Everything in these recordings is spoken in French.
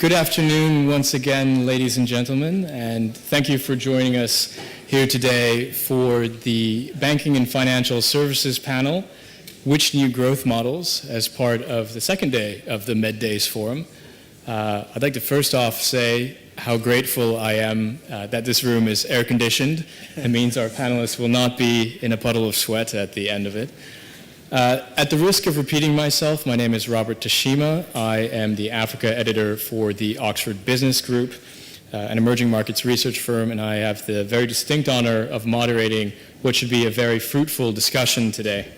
Good afternoon once again, ladies and gentlemen, and thank you for joining us here today for the Banking and Financial Services panel, Which New Growth Models, as part of the second day of the MedDays Forum. I'd like to first off say how grateful I am that this room is air-conditioned. It means our panelists will not be in a puddle of sweat at the end of it. At the risk of repeating myself, my name is Robert Tashima. I am the Africa editor for the Oxford Business Group, an emerging markets research firm, and I have the very distinct honor of moderating what should be a very fruitful discussion today.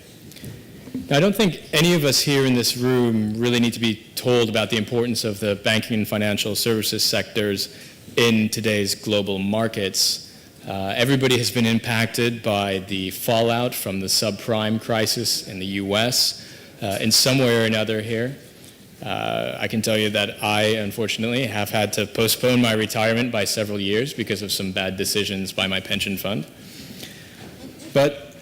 Now, I don't think any of us here in this room really need to be told about the importance of the banking and financial services sectors in today's global markets. Everybody has been impacted by the fallout from the subprime crisis in the US in some way or another here. I can tell you that I, unfortunately, have had to postpone my retirement by several years because of some bad decisions by my pension fund. But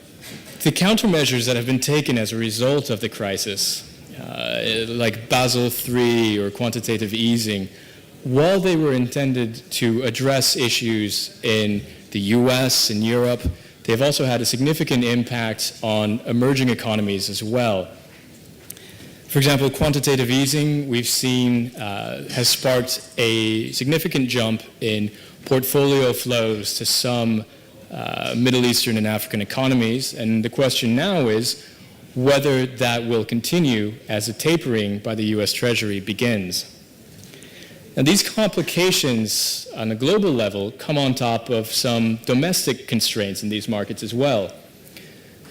the countermeasures that have been taken as a result of the crisis, like Basel III or quantitative easing, while they were intended to address issues in the US and Europe, they've also had a significant impact on emerging economies as well. For example, quantitative easing, we've seen, has sparked a significant jump in portfolio flows to some Middle Eastern and African economies, and the question now is whether that will continue as the tapering by the US Treasury begins. Now, these complications on a global level come on top of some domestic constraints in these markets as well.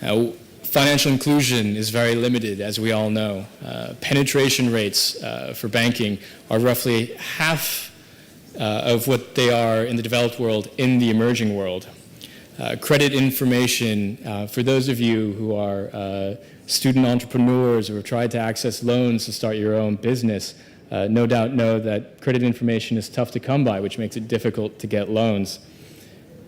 Now, financial inclusion is very limited, as we all know. Penetration rates for banking are roughly half of what they are in the developed world in the emerging world. Credit information, for those of you who are student entrepreneurs or have tried to access loans to start your own business, no doubt know that credit information is tough to come by, which makes it difficult to get loans.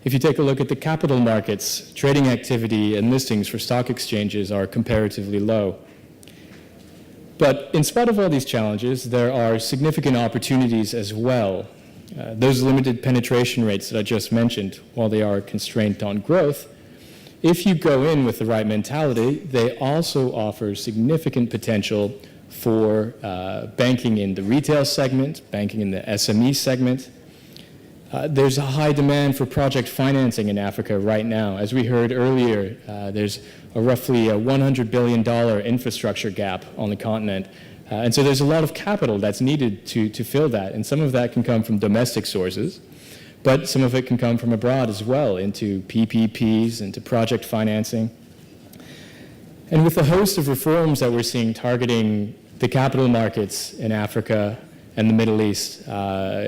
If you take a look at the capital markets, trading activity and listings for stock exchanges are comparatively low. But in spite of all these challenges, there are significant opportunities as well. Those limited penetration rates that I just mentioned, while they are a constraint on growth, if you go in with the right mentality, they also offer significant potential for banking in the retail segment, banking in the SME segment. There's a high demand for project financing in Africa right now. As we heard earlier, there's roughly a $100 billion infrastructure gap on the continent. And so there's a lot of capital that's needed to fill that. And some of that can come from domestic sources, but some of it can come from abroad as well, into PPPs, into project financing. And with a host of reforms that we're seeing targeting the capital markets in Africa and the Middle East,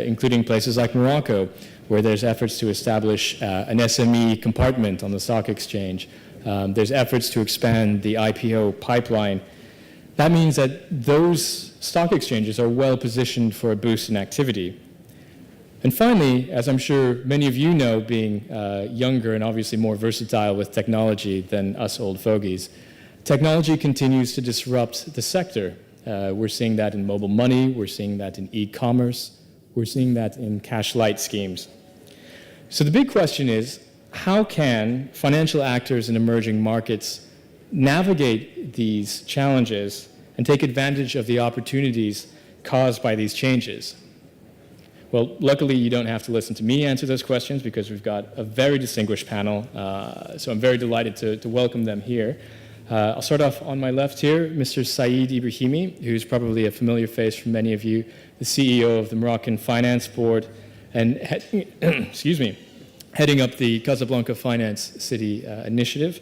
including places like Morocco, where there's efforts to establish an SME compartment on the stock exchange. There's efforts to expand the IPO pipeline. That means that those stock exchanges are well positioned for a boost in activity. And finally, as I'm sure many of you know, being younger and obviously more versatile with technology than us old fogies, technology continues to disrupt the sector. We're seeing that in mobile money, we're seeing that in e-commerce, we're seeing that in cash-light schemes. So the big question is, how can financial actors in emerging markets navigate these challenges and take advantage of the opportunities caused by these changes? Well, luckily you don't have to listen to me answer those questions because we've got a very distinguished panel, so I'm very delighted to welcome them here. I'll start off on my left here, Mr. Saïd Ibrahimi, who's probably a familiar face for many of you, the CEO of the Moroccan Finance Board, and heading up the Casablanca Finance City Initiative.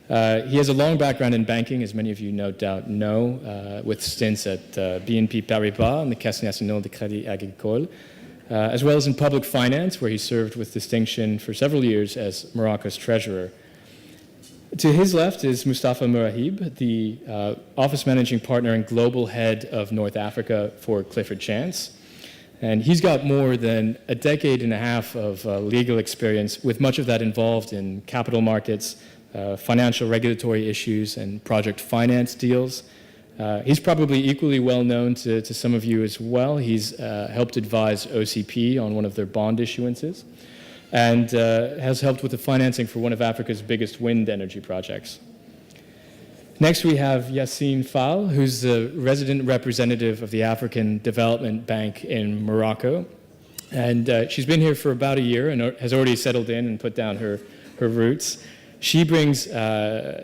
He has a long background in banking, as many of you no doubt know, with stints at BNP Paribas and the Caisse Nationale de Crédit Agricole, as well as in public finance, where he served with distinction for several years as Morocco's treasurer. To his left is Mustafa Mourahib, the office managing partner and global head of North Africa for Clifford Chance. And he's got more than a decade and a half of legal experience, with much of that involved in capital markets, financial regulatory issues, and project finance deals. He's probably equally well known to some of you as well. He's helped advise OCP on one of their bond issuances and has helped with the financing for one of Africa's biggest wind energy projects. Next, we have Yassine Fall, who's the resident representative of the African Development Bank in Morocco. And she's been here for about a year and has already settled in and put down her roots. She brings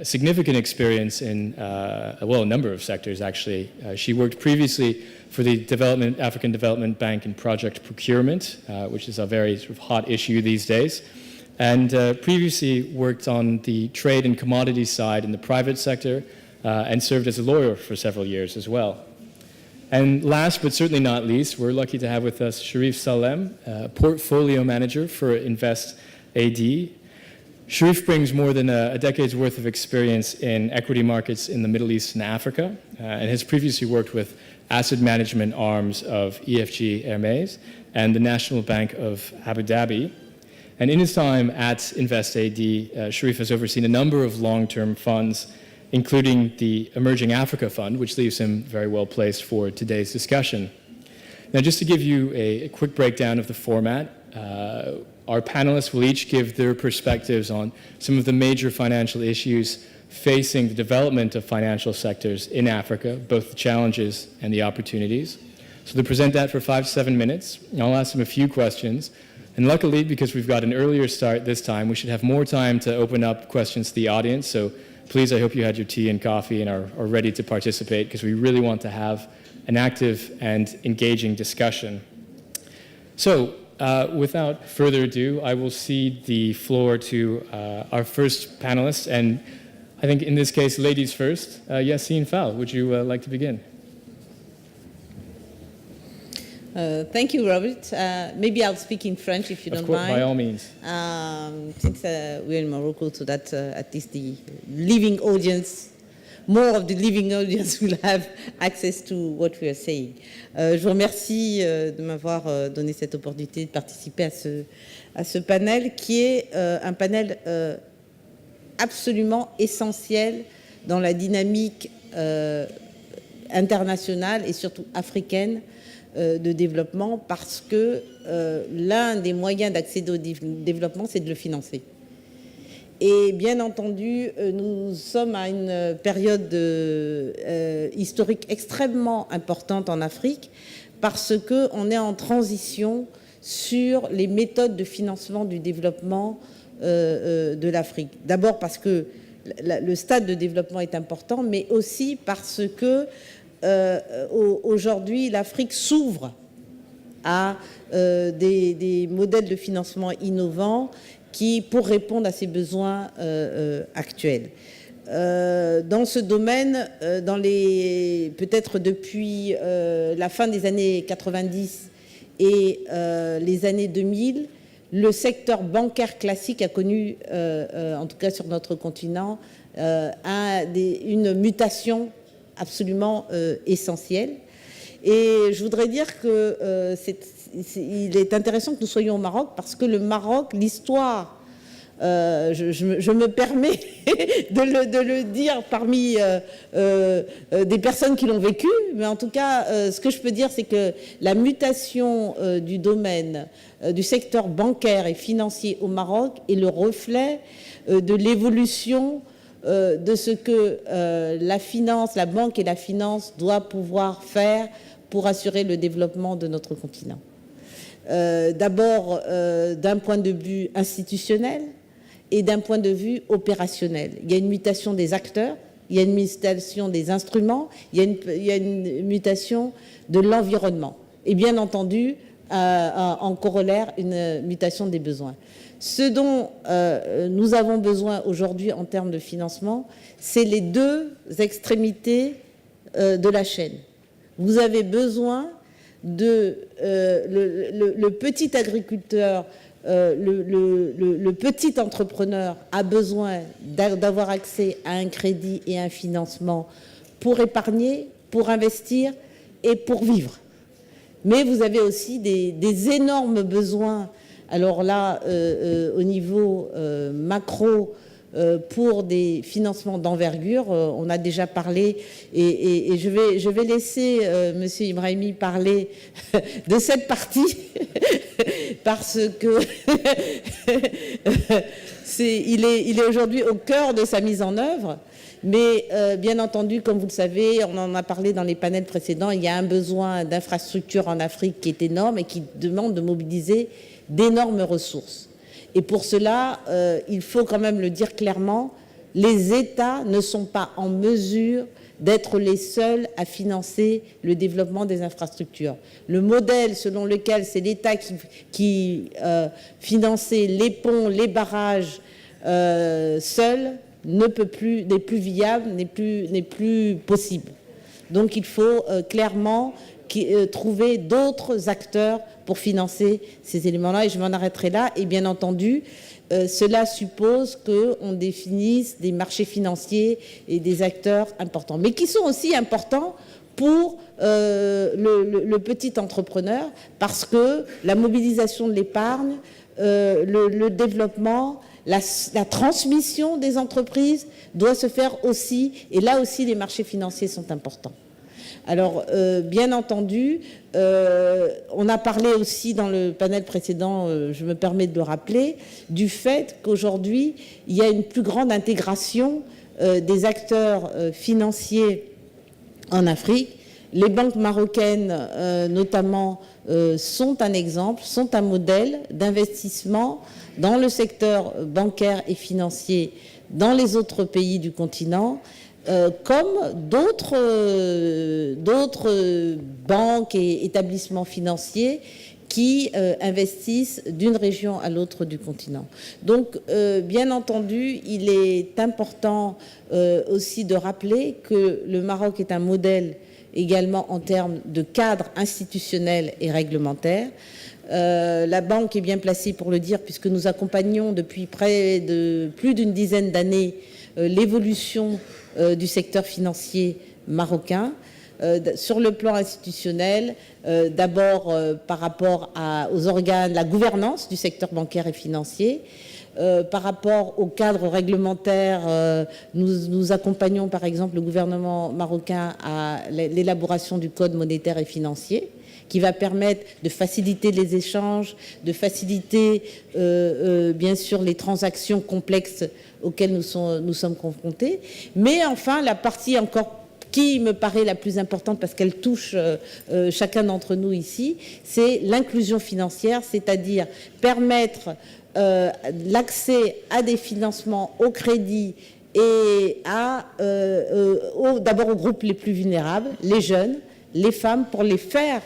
significant experience in, a number of sectors, actually. She worked previously for the African Development Bank in project procurement, which is a very sort of hot issue these days, and previously worked on the trade and commodities side in the private sector and served as a lawyer for several years as well. And last but certainly not least, we're lucky to have with us Sharif Salem, portfolio manager for Invest AD. Sharif brings more than a decade's worth of experience in equity markets in the Middle East and Africa, and has previously worked with asset management arms of EFG Hermes and the National Bank of Abu Dhabi. And in his time at Invest AD, Sharif has overseen a number of long-term funds, including the Emerging Africa Fund, which leaves him very well placed for today's discussion. Now, just to give you a quick breakdown of the format, our panelists will each give their perspectives on some of the major financial issues facing the development of financial sectors in Africa, both the challenges and the opportunities. So they'll present that for 5 to 7 minutes. I'll ask them a few questions. And luckily, because we've got an earlier start this time, we should have more time to open up questions to the audience. So please, I hope you had your tea and coffee and are ready to participate, because we really want to have an active and engaging discussion. So without further ado, I will cede the floor to our first panelist, and I think in this case, ladies first. Yassine Fall, would you like to begin? Thank you, Robert. Maybe I'll speak in French if you don't mind. Of course, by all means. Since we're in Morocco, so that at least the living audience, more of the living audience will have access to what we are saying. Je vous remercie de m'avoir donné cette opportunité de participer à ce panel qui est un panel absolument essentiel dans la dynamique internationale et surtout africaine de développement, parce que l'un des moyens d'accéder au développement, c'est de le financer. Et bien entendu, nous sommes à une période historique extrêmement importante en Afrique, parce qu'on est en transition sur les méthodes de financement du développement de l'Afrique. D'abord parce que le stade de développement est important, mais aussi parce que aujourd'hui, l'Afrique s'ouvre à des modèles de financement innovants pour répondre à ses besoins actuels. Dans ce domaine, peut-être depuis la fin des années 90 et les années 2000, le secteur bancaire classique a connu, en tout cas sur notre continent, une mutation absolument essentiel. Et je voudrais dire qu'il est intéressant que nous soyons au Maroc, parce que le Maroc, l'histoire, je me permets de le dire parmi des personnes qui l'ont vécu, mais en tout cas, ce que je peux dire, c'est que la mutation du domaine du secteur bancaire et financier au Maroc est le reflet de l'évolution de ce que la finance, la banque et la finance doivent pouvoir faire pour assurer le développement de notre continent. D'abord, d'un point de vue institutionnel et d'un point de vue opérationnel. Il y a une mutation des acteurs, il y a une mutation des instruments, il y a une mutation de l'environnement. Et bien entendu, en corollaire, une mutation des besoins. Ce dont nous avons besoin aujourd'hui en termes de financement, c'est les deux extrémités de la chaîne. Vous avez besoin de le petit agriculteur, le petit entrepreneur a besoin d'avoir accès à un crédit et un financement pour épargner, pour investir et pour vivre. Mais vous avez aussi des énormes besoins. Alors là, au niveau macro, pour des financements d'envergure. On a déjà parlé, et je vais laisser Monsieur Ibrahimi parler de cette partie, parce que il est aujourd'hui au cœur de sa mise en œuvre. Mais bien entendu, comme vous le savez, on en a parlé dans les panels précédents, il y a un besoin d'infrastructures en Afrique qui est énorme et qui demande de mobiliser d'énormes ressources. Et pour cela, il faut quand même le dire clairement, les États ne sont pas en mesure d'être les seuls à financer le développement des infrastructures. Le modèle selon lequel c'est l'État qui finançait les ponts, les barrages seul n'est plus viable, n'est plus possible. Donc il faut clairement trouver d'autres acteurs pour financer ces éléments-là, et je m'en arrêterai là. Et bien entendu, cela suppose qu'on définisse des marchés financiers et des acteurs importants, mais qui sont aussi importants pour le petit entrepreneur, parce que la mobilisation de l'épargne, le développement, la transmission des entreprises doit se faire aussi, et là aussi les marchés financiers sont importants. Alors, bien entendu, on a parlé aussi dans le panel précédent, je me permets de le rappeler, du fait qu'aujourd'hui, il y a une plus grande intégration des acteurs financiers en Afrique. Les banques marocaines, notamment, sont un exemple, sont un modèle d'investissement dans le secteur bancaire et financier dans les autres pays du continent, comme d'autres banques et établissements financiers qui investissent d'une région à l'autre du continent. Donc, bien entendu, il est important aussi de rappeler que le Maroc est un modèle également en termes de cadre institutionnel et réglementaire. La banque est bien placée pour le dire, puisque nous accompagnons depuis plus d'une dizaine d'années l'évolution du secteur financier marocain. Sur le plan institutionnel, d'abord par rapport aux organes, la gouvernance du secteur bancaire et financier. Par rapport au cadre réglementaire, nous accompagnons par exemple le gouvernement marocain à l'élaboration du code monétaire et financier, qui va permettre de faciliter les échanges, de faciliter bien sûr les transactions complexes auxquelles nous sommes confrontés. Mais enfin, la partie encore qui me paraît la plus importante, parce qu'elle touche chacun d'entre nous ici, c'est l'inclusion financière, c'est-à-dire permettre l'accès à des financements, au crédit et d'abord aux groupes les plus vulnérables, les jeunes, les femmes, pour les faire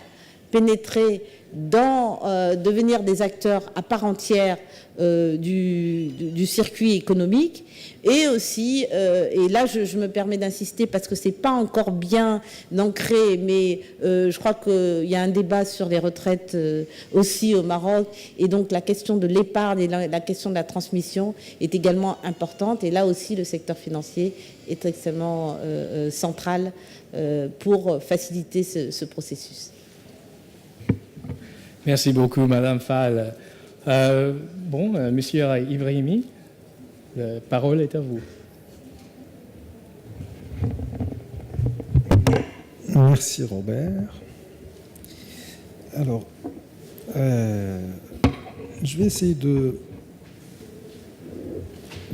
pénétrer devenir des acteurs à part entière du circuit économique. Et aussi, et là je me permets d'insister parce que c'est pas encore bien ancré, mais je crois qu'il y a un débat sur les retraites aussi au Maroc, et donc la question de l'épargne et la question de la transmission est également importante, et là aussi le secteur financier est extrêmement central pour faciliter ce processus. Merci beaucoup, Madame Fall. Monsieur Ibrahimi, la parole est à vous. Merci, Robert. Alors, je vais essayer de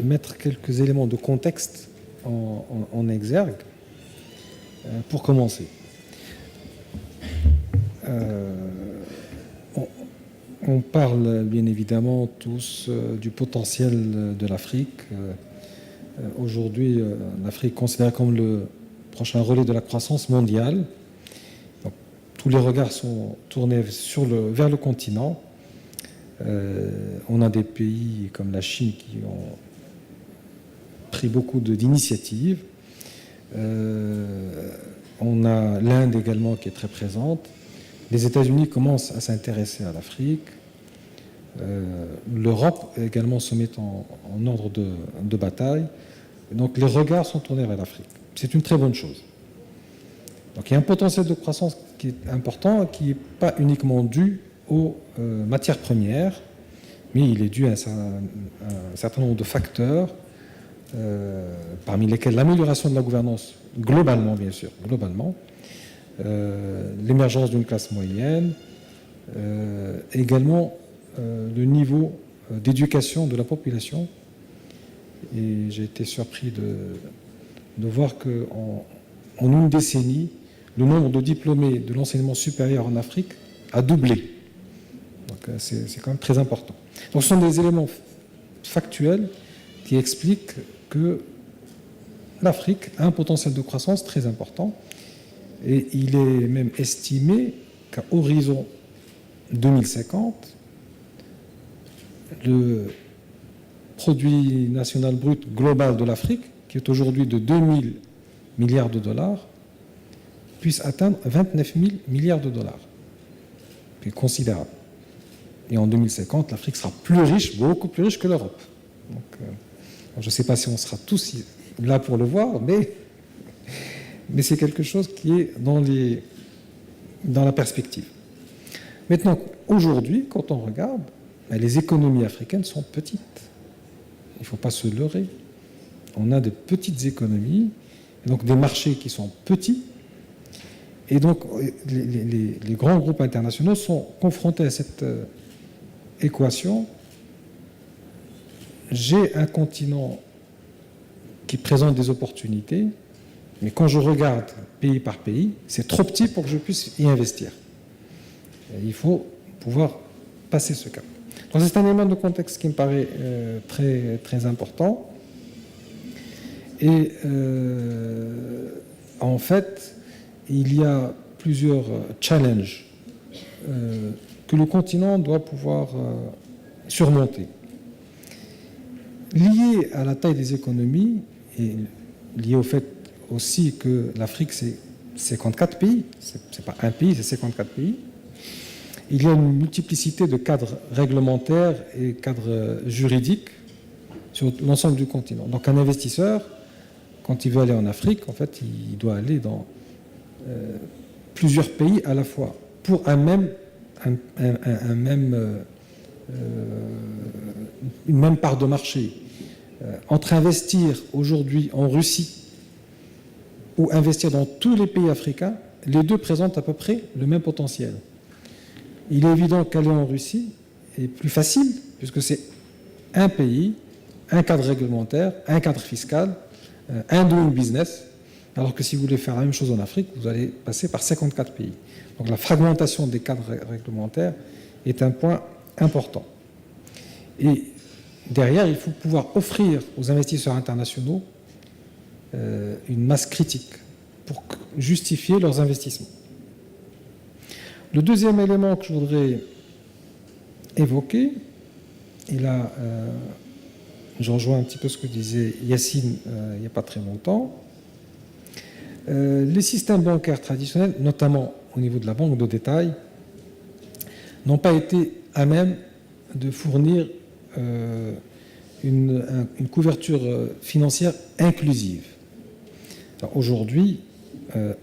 mettre quelques éléments de contexte en exergue pour commencer. On parle bien évidemment tous du potentiel de l'Afrique. Aujourd'hui, l'Afrique est considérée comme le prochain relais de la croissance mondiale. Donc, tous les regards sont tournés vers le continent. On a des pays comme la Chine qui ont pris beaucoup d'initiatives. On a l'Inde également qui est très présente. Les États-Unis commencent à s'intéresser à l'Afrique. L'Europe également se met en ordre de bataille. Donc les regards sont tournés vers l'Afrique. C'est une très bonne chose. Donc il y a un potentiel de croissance qui est important, qui n'est pas uniquement dû aux matières premières, mais il est dû à un certain nombre de facteurs, parmi lesquels l'amélioration de la gouvernance, globalement bien sûr, l'émergence d'une classe moyenne, également le niveau d'éducation de la population. Et j'ai été surpris de voir qu'en une décennie, le nombre de diplômés de l'enseignement supérieur en Afrique a doublé. Donc c'est quand même très important. Donc ce sont des éléments factuels qui expliquent que l'Afrique a un potentiel de croissance très important. Et il est même estimé qu'à horizon 2050, le produit national brut global de l'Afrique, qui est aujourd'hui de 2 000 milliards de dollars, puisse atteindre 29 000 milliards de dollars. C'est considérable. Et en 2050, l'Afrique sera plus riche, beaucoup plus riche que l'Europe. Donc, je ne sais pas si on sera tous là pour le voir, mais c'est quelque chose qui est dans la perspective. Maintenant, aujourd'hui, quand on regarde, les économies africaines sont petites. Il ne faut pas se leurrer. On a des petites économies, et donc des marchés qui sont petits. Et donc, les grands groupes internationaux sont confrontés à cette équation. J'ai un continent qui présente des opportunités, mais quand je regarde pays par pays, c'est trop petit pour que je puisse y investir. Et il faut pouvoir passer ce cap. Donc c'est un élément de contexte qui me paraît très, très important. Et en fait, il y a plusieurs challenges que le continent doit pouvoir surmonter. Lié à la taille des économies et lié au fait aussi que l'Afrique, c'est 54 pays, c'est pas un pays, c'est 54 pays. Il y a une multiplicité de cadres réglementaires et cadres juridiques sur l'ensemble du continent. Donc un investisseur, quand il veut aller en Afrique, en fait, il doit aller dans plusieurs pays à la fois pour une même part de marché. Entre investir aujourd'hui en Russie ou investir dans tous les pays africains, les deux présentent à peu près le même potentiel. Il est évident qu'aller en Russie est plus facile, puisque c'est un pays, un cadre réglementaire, un cadre fiscal, un doing business, alors que si vous voulez faire la même chose en Afrique, vous allez passer par 54 pays. Donc la fragmentation des cadres réglementaires est un point important. Et derrière, il faut pouvoir offrir aux investisseurs internationaux une masse critique pour justifier leurs investissements. Le deuxième élément que je voudrais évoquer, et là, je rejoins un petit peu ce que disait Yacine il n'y a pas très longtemps, les systèmes bancaires traditionnels, notamment au niveau de la banque de détail, n'ont pas été à même de fournir une couverture financière inclusive. Aujourd'hui,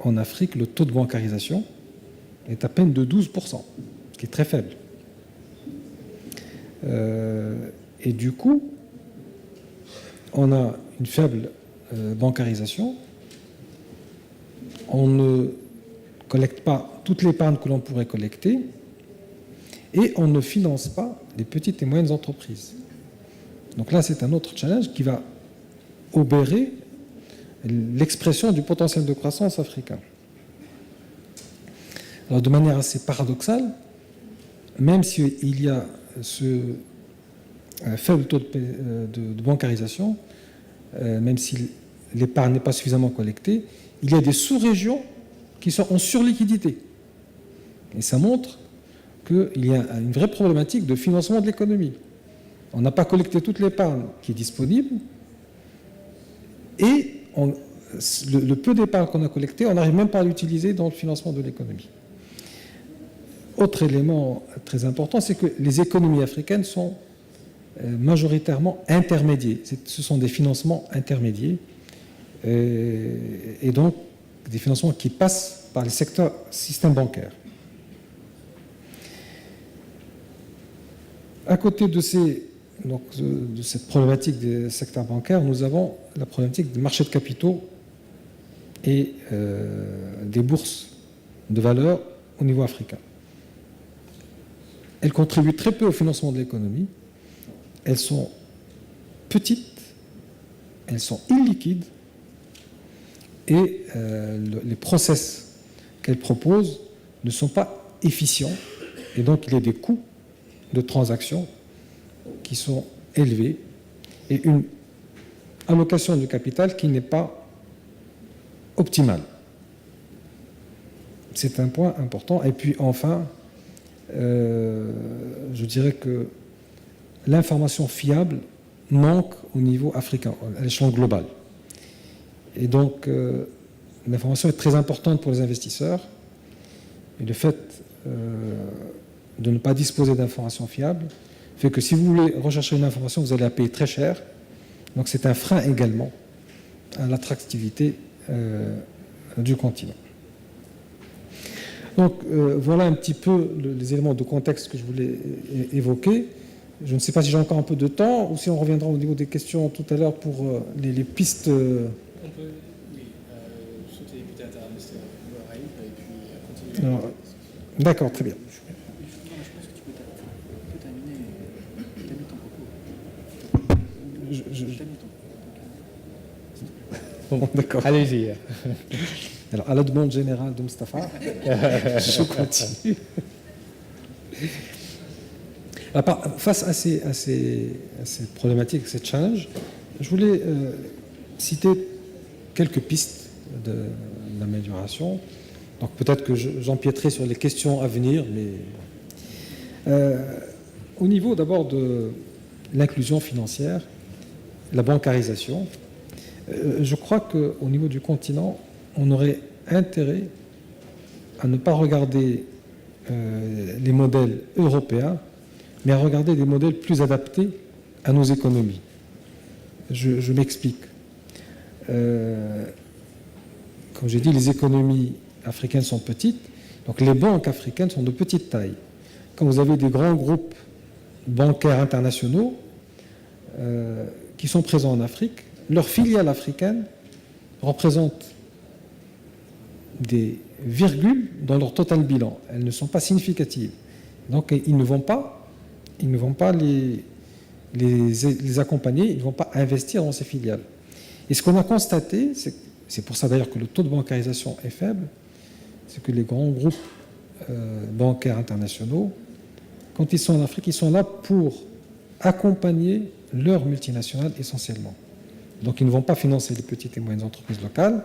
en Afrique, le taux de bancarisation est à peine de 12%, ce qui est très faible. Et du coup, on a une faible bancarisation, on ne collecte pas toute l'épargne que l'on pourrait collecter, et on ne finance pas les petites et moyennes entreprises. Donc là, c'est un autre challenge qui va obérer l'expression du potentiel de croissance africain. Alors, de manière assez paradoxale, même s'il y a ce faible taux de bancarisation, même si l'épargne n'est pas suffisamment collectée, il y a des sous-régions qui sont en surliquidité. Et ça montre qu'il y a une vraie problématique de financement de l'économie. On n'a pas collecté toute l'épargne qui est disponible et le peu d'épargne qu'on a collecté, on n'arrive même pas à l'utiliser dans le financement de l'économie. Autre élément très important, c'est que les économies africaines sont majoritairement intermédiaires. Ce sont des financements intermédiaires et donc des financements qui passent par le système bancaire. À côté de ces donc, de cette problématique des secteurs bancaires, nous avons la problématique des marchés de capitaux et des bourses de valeur au niveau africain. Elles contribuent très peu au financement de l'économie. Elles sont petites, elles sont illiquides et les process qu'elles proposent ne sont pas efficients et donc il y a des coûts de transaction qui sont élevés et une allocation du capital qui n'est pas optimale. C'est un point important. Et puis enfin, je dirais que l'information fiable manque au niveau africain, à l'échelon global. Et donc, l'information est très importante pour les investisseurs. Et le fait de ne pas disposer d'informations fiables fait que si vous voulez rechercher une information, vous allez la payer très cher. Donc, c'est un frein également à l'attractivité du continent. Donc, voilà un petit peu les éléments de contexte que je voulais évoquer. Je ne sais pas si j'ai encore un peu de temps ou si on reviendra au niveau des questions tout à l'heure pour les pistes. On peut, oui, sauter peut-être à Mr. Bouraï et puis continuer. Alors, d'accord, très bien. Je pense que tu peux terminer ton propos. Termine ton propos. Bon, d'accord. Allez-y. Alors, à la demande générale de Mustapha, je continue. Face à ces problématiques, ces challenges, je voulais citer quelques pistes d'amélioration. Donc peut-être que j'empiéterai sur les questions à venir, mais au niveau d'abord de l'inclusion financière, la bancarisation, je crois qu'au niveau du continent, on aurait intérêt à ne pas regarder les modèles européens, mais à regarder des modèles plus adaptés à nos économies. Je m'explique. Comme j'ai dit, les économies africaines sont petites, donc les banques africaines sont de petite taille. Quand vous avez des grands groupes bancaires internationaux qui sont présents en Afrique, leurs filiales africaines représentent des virgules dans leur total bilan. Elles ne sont pas significatives. Donc ils ne vont pas les accompagner, ils ne vont pas investir dans ces filiales. Et ce qu'on a constaté, c'est pour ça d'ailleurs que le taux de bancarisation est faible, c'est que les grands groupes bancaires internationaux, quand ils sont en Afrique, ils sont là pour accompagner leurs multinationales essentiellement. Donc ils ne vont pas financer les petites et moyennes entreprises locales,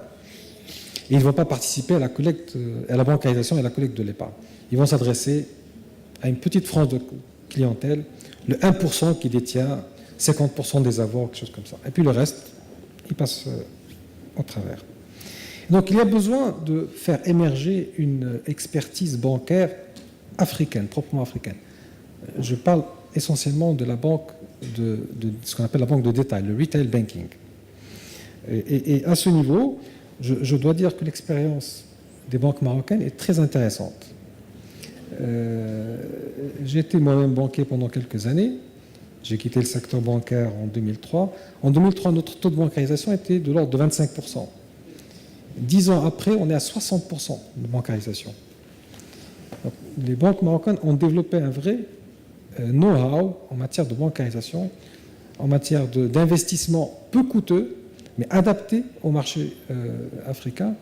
et ils ne vont pas participer à la collecte, à la bancarisation et à la collecte de l'épargne. Ils vont s'adresser à une petite frange de clientèle, le 1% qui détient 50% des avoirs, quelque chose comme ça. Et puis le reste, il passe au travers. Donc il y a besoin de faire émerger une expertise bancaire africaine, proprement africaine. Je parle essentiellement de la banque, de ce qu'on appelle la banque de détail, le retail banking. Et à ce niveau, je dois dire que l'expérience des banques marocaines est très intéressante. J'ai été moi-même banquier pendant quelques années. J'ai quitté le secteur bancaire en 2003. En 2003, notre taux de bancarisation était de l'ordre de 25%. 10 ans après, on est à 60% de bancarisation. Donc, les banques marocaines ont développé un vrai know-how en matière de bancarisation, en matière d'investissement peu coûteux, mais adapté au marché africain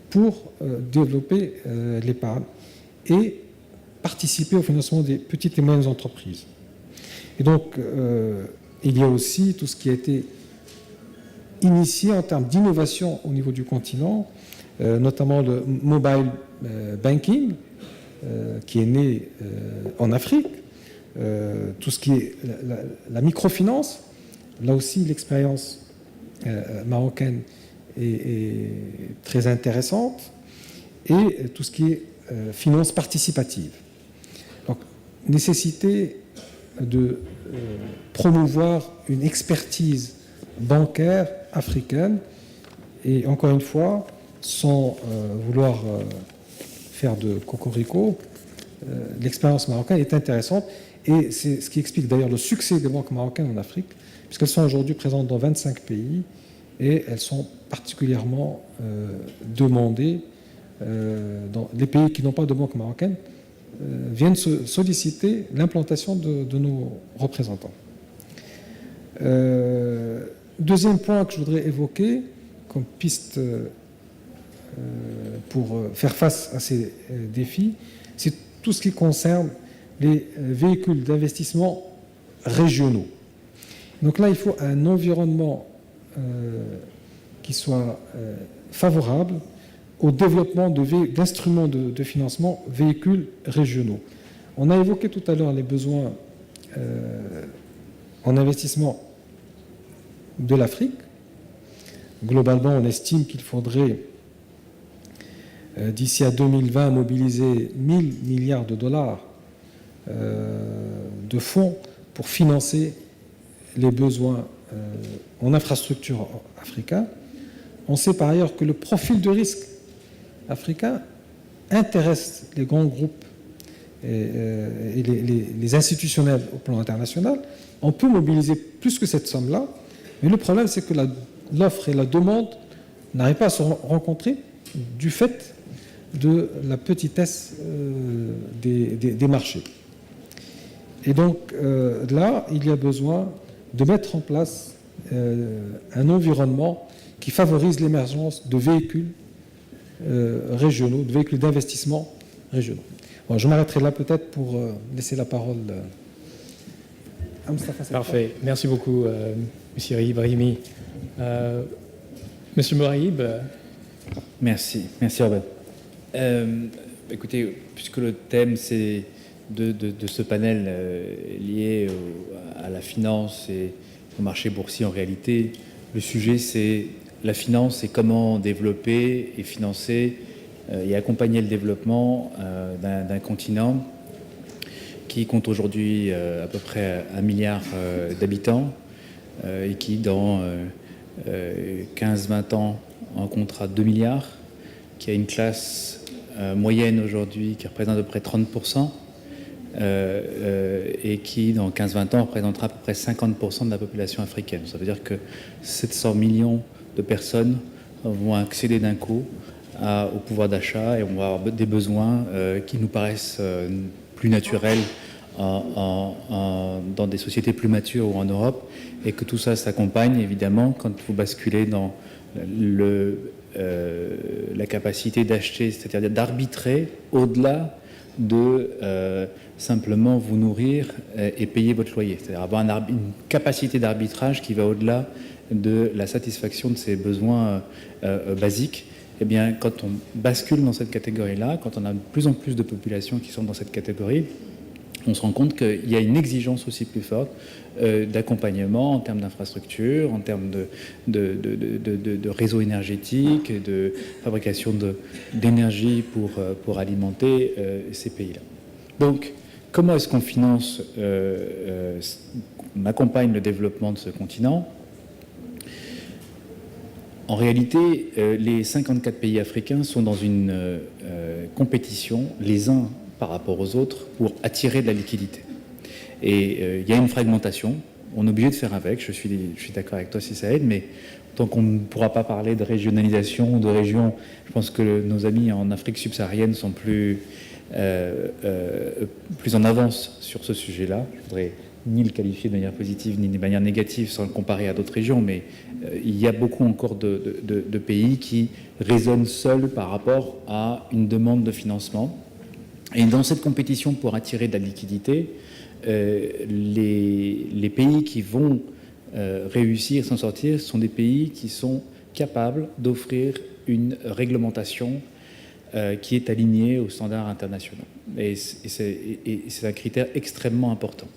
pour développer l'épargne et participer au financement des petites et moyennes entreprises. Et donc, il y a aussi tout ce qui a été initié en termes d'innovation au niveau du continent, notamment le mobile banking, qui est né en Afrique, tout ce qui est la microfinance. Là aussi, l'expérience marocaine est très intéressante, et tout ce qui est finance participative. Donc, nécessité de promouvoir une expertise bancaire africaine, et encore une fois, sans vouloir faire de cocorico, l'expérience marocaine est intéressante, Et c'est ce qui explique d'ailleurs le succès des banques marocaines en Afrique, puisqu'elles sont aujourd'hui présentes dans 25 pays et elles sont particulièrement demandées dans les pays qui n'ont pas de banque marocaine viennent solliciter l'implantation de nos représentants. Deuxième point que je voudrais évoquer comme piste pour faire face à ces défis, c'est tout ce qui concerne les véhicules d'investissement régionaux. Donc là, il faut un environnement qui soit favorable au développement d'instruments de financement véhicules régionaux. On a évoqué tout à l'heure les besoins en investissement de l'Afrique. Globalement, on estime qu'il faudrait, d'ici à 2020, mobiliser 1000 milliards de dollars de fonds pour financer les besoins en infrastructure africains. On sait par ailleurs que le profil de risque africain intéresse les grands groupes et les institutionnels au plan international. On peut mobiliser plus que cette somme-là, mais le problème, c'est que l'offre et la demande n'arrivent pas à se rencontrer du fait de la petitesse des marchés. Et donc là, il y a besoin de mettre en place un environnement qui favorise l'émergence de véhicules régionaux, de véhicules d'investissement régionaux. Bon, je m'arrêterai là peut-être pour laisser la parole à Moustapha Seck. Parfait. Merci beaucoup, M. Ibrahimi. Monsieur Moraïb. Merci Robert. Écoutez, puisque le thème c'est de ce panel lié à la finance et au marché boursier en réalité, le sujet c'est la finance et comment développer et financer et accompagner le développement d'un continent qui compte aujourd'hui à peu près 1 milliard d'habitants et qui dans 15-20 ans en comptera 2 milliards, qui a une classe moyenne aujourd'hui qui représente à peu près 30%, et qui dans 15-20 ans représentera à peu près 50% de la population africaine. Ça veut dire que 700 millions de personnes vont accéder d'un coup au pouvoir d'achat et on va avoir des besoins qui nous paraissent plus naturels dans des sociétés plus matures ou en Europe, et que tout ça s'accompagne évidemment quand vous basculez dans la capacité d'acheter, c'est-à-dire d'arbitrer au-delà de simplement vous nourrir et payer votre loyer. C'est-à-dire avoir une capacité d'arbitrage qui va au-delà de la satisfaction de ses besoins basiques. Eh bien, quand on bascule dans cette catégorie-là, quand on a de plus en plus de populations qui sont dans cette catégorie, on se rend compte qu'il y a une exigence aussi plus forte d'accompagnement en termes d'infrastructure, en termes de réseau énergétique, de fabrication d'énergie pour alimenter ces pays-là. Donc, comment est-ce qu'on finance, on accompagne le développement de ce continent ? En réalité, les 54 pays africains sont dans une compétition, les uns par rapport aux autres, pour attirer de la liquidité. Et il y a une fragmentation, on est obligé de faire avec, je suis d'accord avec toi si ça aide, mais tant qu'on ne pourra pas parler de régionalisation, de région, je pense que nos amis en Afrique subsaharienne sont plus en avance sur ce sujet-là. Je ne voudrais ni le qualifier de manière positive ni de manière négative sans le comparer à d'autres régions, mais il y a beaucoup encore de pays qui raisonnent seuls par rapport à une demande de financement. Et dans cette compétition pour attirer de la liquidité, les pays qui vont réussir, s'en sortir, sont des pays qui sont capables d'offrir une réglementation qui est alignée aux standards internationaux. Et c'est un critère extrêmement important.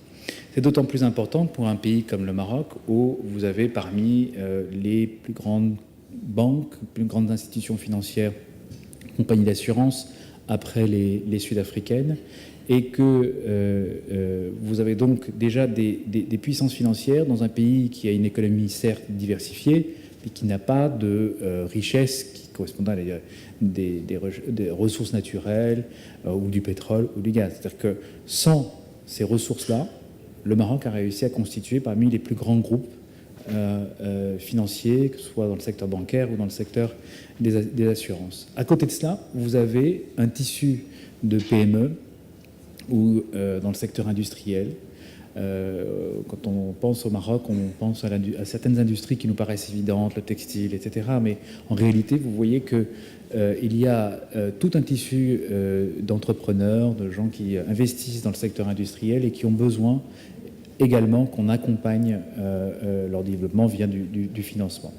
C'est d'autant plus important pour un pays comme le Maroc, où vous avez parmi les plus grandes banques, les plus grandes institutions financières, compagnies d'assurance, après les sud-africaines, et que vous avez donc déjà des puissances financières dans un pays qui a une économie certes diversifiée, mais qui n'a pas de richesse qui correspondant à des ressources naturelles ou du pétrole ou du gaz. C'est-à-dire que sans ces ressources-là, le Maroc a réussi à constituer parmi les plus grands groupes financiers, que ce soit dans le secteur bancaire ou dans le secteur des assurances. À côté de cela, vous avez un tissu de PME ou dans le secteur industriel. Quand on pense au Maroc, on pense à certaines industries qui nous paraissent évidentes, le textile, etc. Mais en réalité, vous voyez qu'il y a tout un tissu d'entrepreneurs, de gens qui investissent dans le secteur industriel et qui ont besoin également qu'on accompagne leur développement via du financement.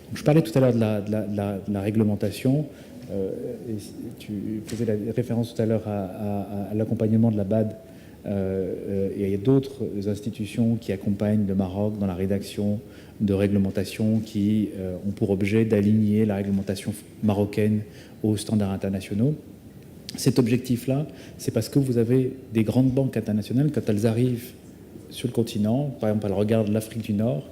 Donc, je parlais tout à l'heure de la réglementation. Et tu faisais la référence tout à l'heure à l'accompagnement de la BAD. Et il y a d'autres institutions qui accompagnent le Maroc dans la rédaction de réglementations qui ont pour objet d'aligner la réglementation marocaine aux standards internationaux. Cet objectif-là, c'est parce que vous avez des grandes banques internationales, quand elles arrivent sur le continent, par exemple, elles regardent l'Afrique du Nord,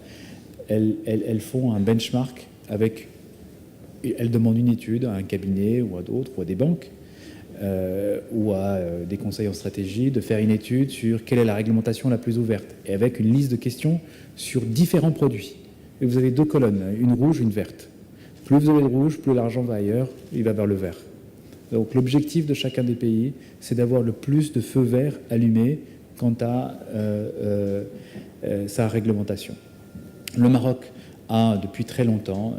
elles font un benchmark avec... Elles demandent une étude à un cabinet ou à d'autres, ou à des banques, ou à des conseils en stratégie, de faire une étude sur quelle est la réglementation la plus ouverte, et avec une liste de questions sur différents produits. Et vous avez deux colonnes, une rouge, une verte. Plus vous avez le rouge, plus l'argent va ailleurs, il va vers le vert. Donc l'objectif de chacun des pays, c'est d'avoir le plus de feux verts allumés quant à sa réglementation. Le Maroc a, depuis très longtemps,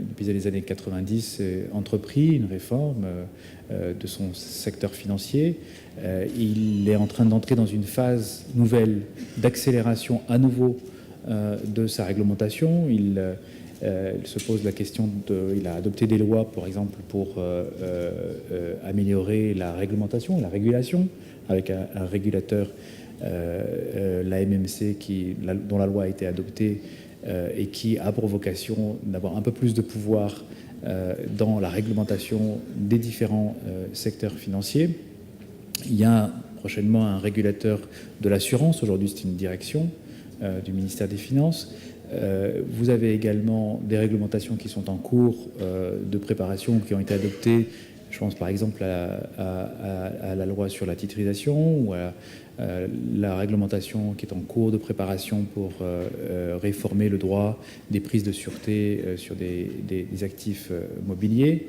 depuis les années 90, entrepris une réforme de son secteur financier. Il est en train d'entrer dans une phase nouvelle d'accélération à nouveau de sa réglementation. Il se pose la question il a adopté des lois, par exemple, pour améliorer la réglementation, la régulation, avec un régulateur, la MMC, dont la loi a été adoptée et qui a pour vocation d'avoir un peu plus de pouvoir dans la réglementation des différents secteurs financiers. Il y a prochainement un régulateur de l'assurance. Aujourd'hui, c'est une direction du ministère des Finances. Vous avez également des réglementations qui sont en cours de préparation, qui ont été adoptées. Je pense par exemple à la loi sur la titrisation ou à la réglementation qui est en cours de préparation pour réformer le droit des prises de sûreté sur des actifs mobiliers.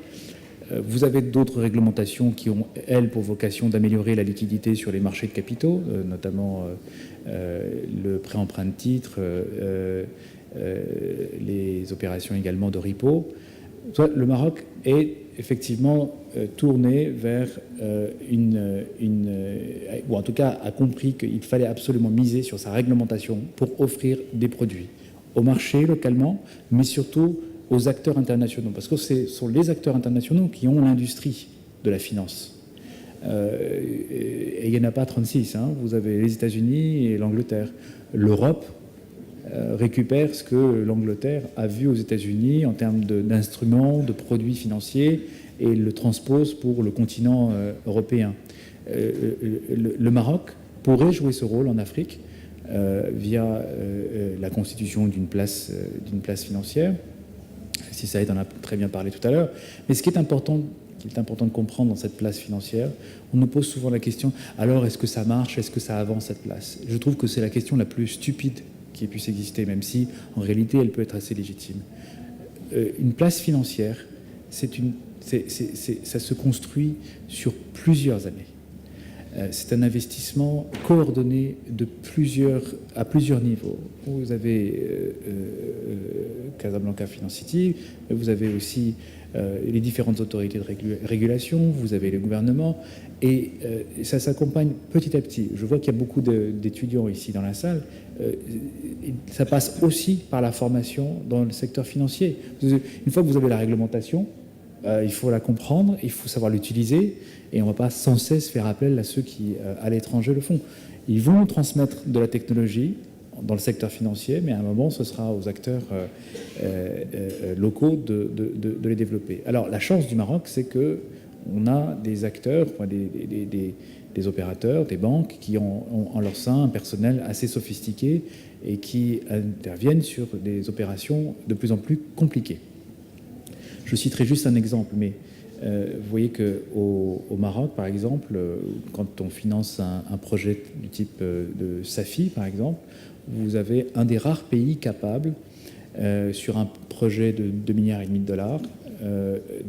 Vous avez d'autres réglementations qui ont, elles, pour vocation d'améliorer la liquidité sur les marchés de capitaux, notamment le prêt-emprunt de titres, les opérations également de repo. Le Maroc est effectivement tourné vers ou en tout cas a compris qu'il fallait absolument miser sur sa réglementation pour offrir des produits au marché localement, mais surtout aux acteurs internationaux, parce que ce sont les acteurs internationaux qui ont l'industrie de la finance. Et il n'y en a pas 36, hein. Vous avez les États-Unis et l'Angleterre. L'Europe récupère ce que l'Angleterre a vu aux États-Unis en termes d'instruments, de produits financiers, et le transpose pour le continent européen. Le Maroc pourrait jouer ce rôle en Afrique via la constitution d'une place financière. Si Saïd en a très bien parlé tout à l'heure. Mais ce qui est important de comprendre dans cette place financière, on nous pose souvent la question, alors est-ce que ça marche, est-ce que ça avance cette place? Je trouve que c'est la question la plus stupide qui puisse exister, même si en réalité elle peut être assez légitime. Une place financière, ça se construit sur plusieurs années. C'est un investissement coordonné à plusieurs niveaux. Vous avez Casablanca Finance City, vous avez aussi les différentes autorités de régulation, vous avez le gouvernement, et ça s'accompagne petit à petit. Je vois qu'il y a beaucoup d'étudiants ici dans la salle. Ça passe aussi par la formation dans le secteur financier. Une fois que vous avez la réglementation, il faut la comprendre, il faut savoir l'utiliser, et on ne va pas sans cesse faire appel à ceux qui, à l'étranger, le font. Ils vont transmettre de la technologie dans le secteur financier, mais à un moment, ce sera aux acteurs locaux de les développer. Alors, la chance du Maroc, c'est qu'on a des acteurs, des opérateurs, des banques qui ont en leur sein un personnel assez sophistiqué et qui interviennent sur des opérations de plus en plus compliquées. Je citerai juste un exemple, mais Vous voyez qu'au Maroc, par exemple, quand on finance un projet du type de Safi, par exemple, vous avez un des rares pays capables, sur un projet de 2,5 milliards de dollars,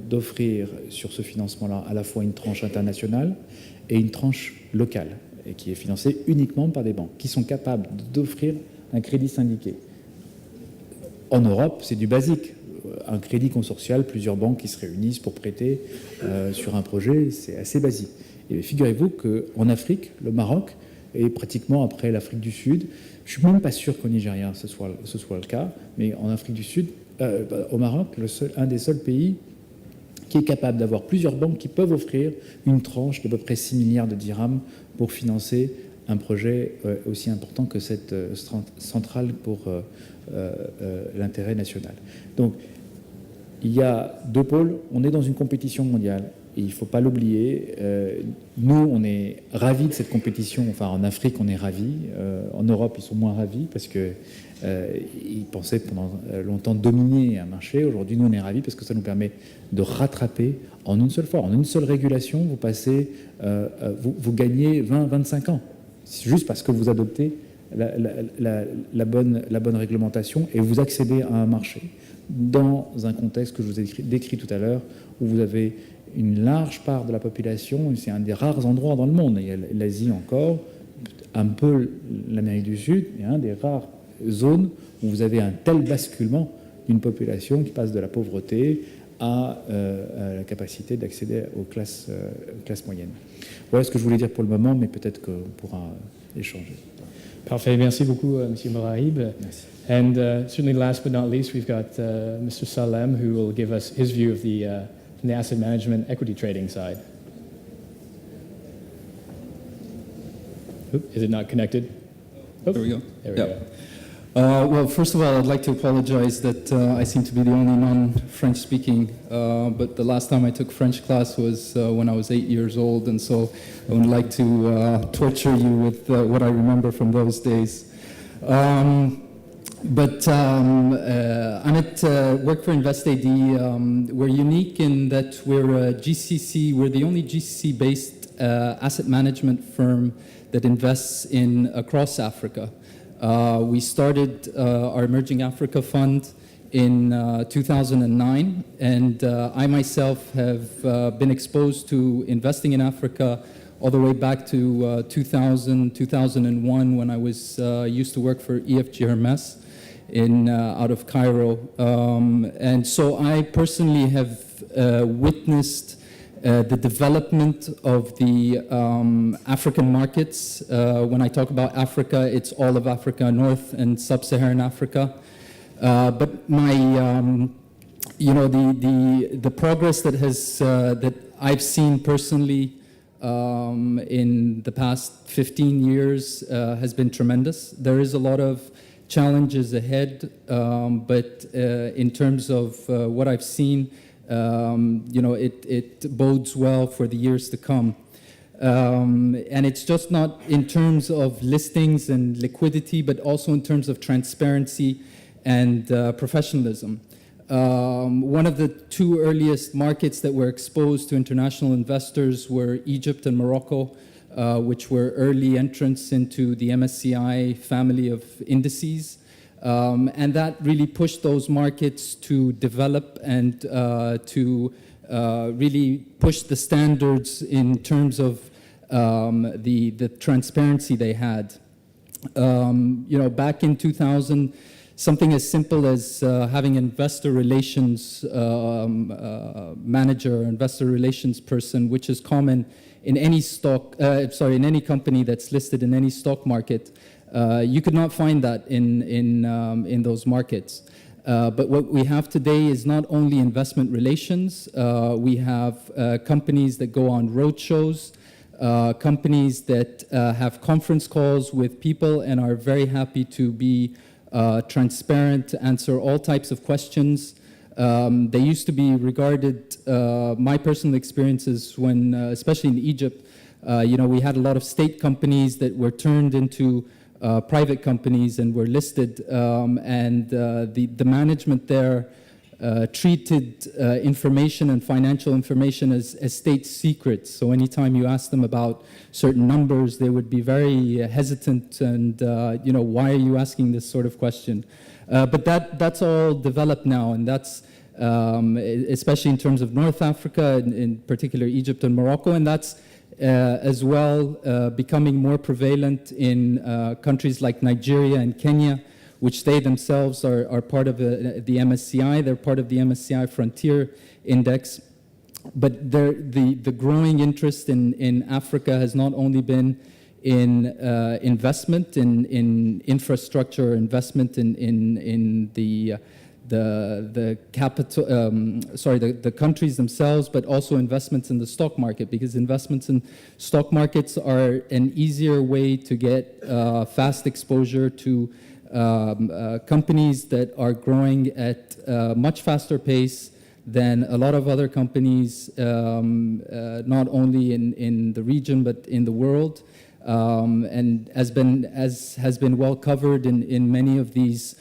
d'offrir sur ce financement-là à la fois une tranche internationale et une tranche locale, et qui est financée uniquement par des banques, qui sont capables d'offrir un crédit syndiqué. En Europe, c'est du basique. Un crédit consortial, plusieurs banques qui se réunissent pour prêter sur un projet, c'est assez basique. Et figurez-vous qu'en Afrique, le Maroc est pratiquement après l'Afrique du Sud. Je ne suis même pas sûr qu'au Nigeria ce soit le cas, mais en Afrique du Sud, au Maroc, un des seuls pays qui est capable d'avoir plusieurs banques qui peuvent offrir une tranche d'à peu près 6 milliards de dirhams pour financer un projet aussi important que cette centrale pour l'intérêt national. Donc, il y a deux pôles. On est dans une compétition mondiale. Et il ne faut pas l'oublier. Nous, on est ravis de cette compétition. Enfin, en Afrique, on est ravis. En Europe, ils sont moins ravis parce qu'ils pensaient pendant longtemps dominer un marché. Aujourd'hui, nous, on est ravis parce que ça nous permet de rattraper en une seule fois. En une seule régulation, vous gagnez 20-25 ans. C'est juste parce que vous adoptez la bonne réglementation et vous accédez à un marché dans un contexte que je vous ai décrit tout à l'heure, où vous avez une large part de la population, c'est un des rares endroits dans le monde, il y a l'Asie encore, un peu l'Amérique du Sud, et un des rares zones où vous avez un tel basculement d'une population qui passe de la pauvreté à la capacité d'accéder aux classes moyennes. Voilà ce que je voulais dire pour le moment, mais peut-être qu'on pourra échanger. Parfait, merci beaucoup, Monsieur Mourahib. Merci. And certainly last but not least, we've got Mr. Salem, who will give us his view of from the asset management equity trading side. Oop, is it not connected? Oh, There we go. There we Yep. go. Well, first of all, I'd like to apologize that I seem to be the only non-French speaking, but the last time I took French class was when I was 8 years old, and so I would like to torture you with what I remember from those days. But I'm at work for InvestAD. We're unique in that we're a GCC. We're the only GCC-based asset management firm that invests across Africa. We started our Emerging Africa Fund in 2009, and I myself have been exposed to investing in Africa all the way back to 2000, 2001, when I was used to work for EFG Hermes out of Cairo. And so I personally have witnessed the development of the African markets. When I talk about Africa, it's all of Africa, North and Sub-Saharan Africa. But my, the progress that I've seen personally in the past 15 years has been tremendous. There is a lot of challenges ahead, but in terms of what I've seen, it bodes well for the years to come. And it's just not in terms of listings and liquidity, but also in terms of transparency and professionalism. One of the two earliest markets that were exposed to international investors were Egypt and Morocco, which were early entrants into the MSCI family of indices. And that really pushed those markets to develop and to really push the standards in terms of the transparency they had. Back in 2000, something as simple as having an investor relations manager, investor relations person, which is common in any in any company that's listed in any stock market. You could not find that in those markets. But what we have today is not only investment relations. We have companies that go on roadshows, companies that have conference calls with people and are very happy to be transparent, to answer all types of questions. They used to be regarded, my personal experiences when, especially in Egypt, we had a lot of state companies that were turned into private companies and were listed, and the management there treated information and financial information as state secrets. So anytime you ask them about certain numbers, they would be very hesitant and, why are you asking this sort of question? But that's all developed now, and that's especially in terms of North Africa, in particular Egypt and Morocco, and that's as well becoming more prevalent in countries like Nigeria and Kenya, which they themselves are part of the MSCI. They're part of the MSCI Frontier Index. But the growing interest in Africa has not only been in investment in infrastructure, investment in the capital, the countries themselves, but also investments in the stock market, because investments in stock markets are an easier way to get fast exposure to companies that are growing at a much faster pace than a lot of other companies, not only in the region but in the world, and as has been well covered in many of these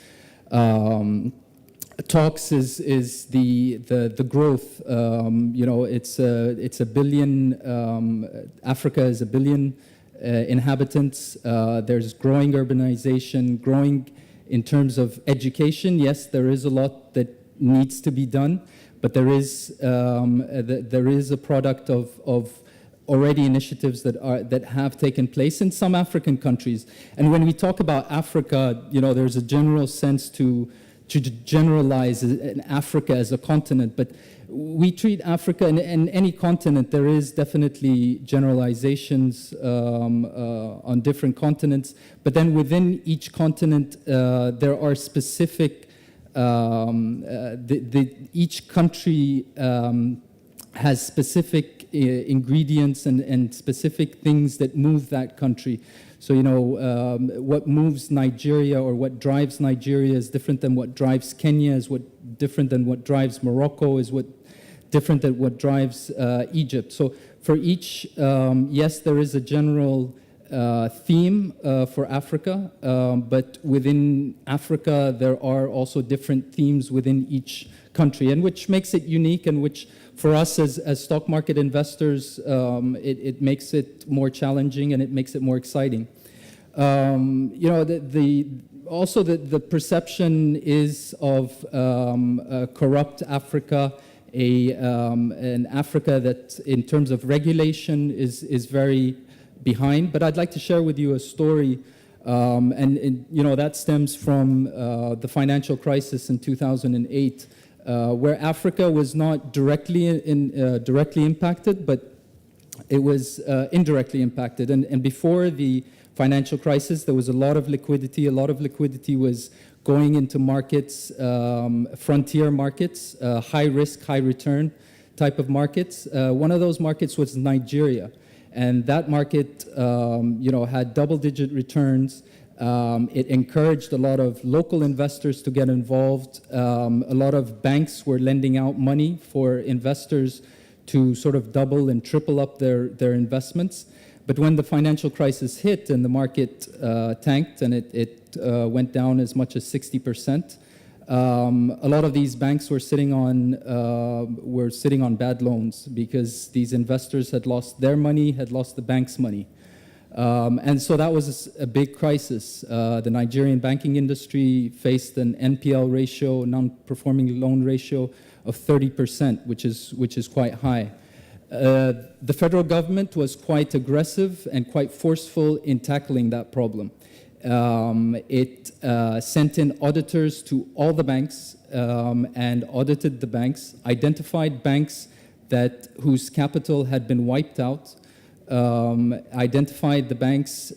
talks is the growth. It's a billion. Africa is a billion inhabitants. There's growing urbanization, growing in terms of education. Yes, there is a lot that needs to be done, but there is a product of already initiatives that have taken place in some African countries. And when we talk about Africa, there's a general sense to generalize Africa as a continent, but we treat Africa and any continent, there is definitely generalizations on different continents, but then within each continent there are specific, each country has specific ingredients and specific things that move that country. So, what moves Nigeria or what drives Nigeria is different than what drives Kenya, is different than what drives Morocco, is different than what drives Egypt. So for each, yes, there is a general theme for Africa, but within Africa, there are also different themes within each country, and which makes it unique, and which for us as stock market investors, it makes it more challenging and it makes it more exciting. Also the perception is of a corrupt Africa, an Africa that in terms of regulation is very behind. But I'd like to share with you a story, that stems from the financial crisis in 2008, where Africa was not directly impacted, but it was indirectly impacted. And before the financial crisis, there was a lot of liquidity. A lot of liquidity was going into markets, frontier markets, high risk, high return type of markets. One of those markets was Nigeria. And that market, had double-digit returns. It encouraged a lot of local investors to get involved. A lot of banks were lending out money for investors to sort of double and triple up their investments. But when the financial crisis hit and the market tanked and it went down as much as 60%, a lot of these banks were sitting on bad loans because these investors had lost their money, had lost the bank's money. And so that was a big crisis. The Nigerian banking industry faced an NPL ratio, non-performing loan ratio, of 30%, which is quite high. The federal government was quite aggressive and quite forceful in tackling that problem. It sent in auditors to all the banks and audited the banks, identified banks whose capital had been wiped out, identified the banks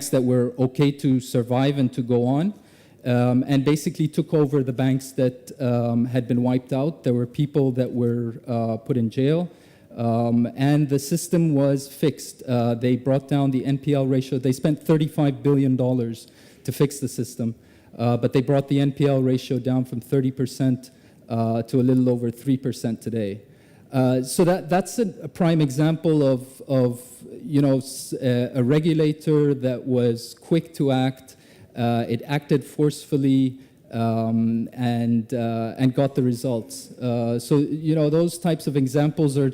that were okay to survive and to go on, and basically took over the banks that had been wiped out. There were people that were put in jail, and the system was fixed. They brought down the NPL ratio. They spent $35 billion to fix the system, but they brought the NPL ratio down from 30% to a little over 3% today. So that's a prime example of a regulator that was quick to act. It acted forcefully. and got the results. So those types of examples are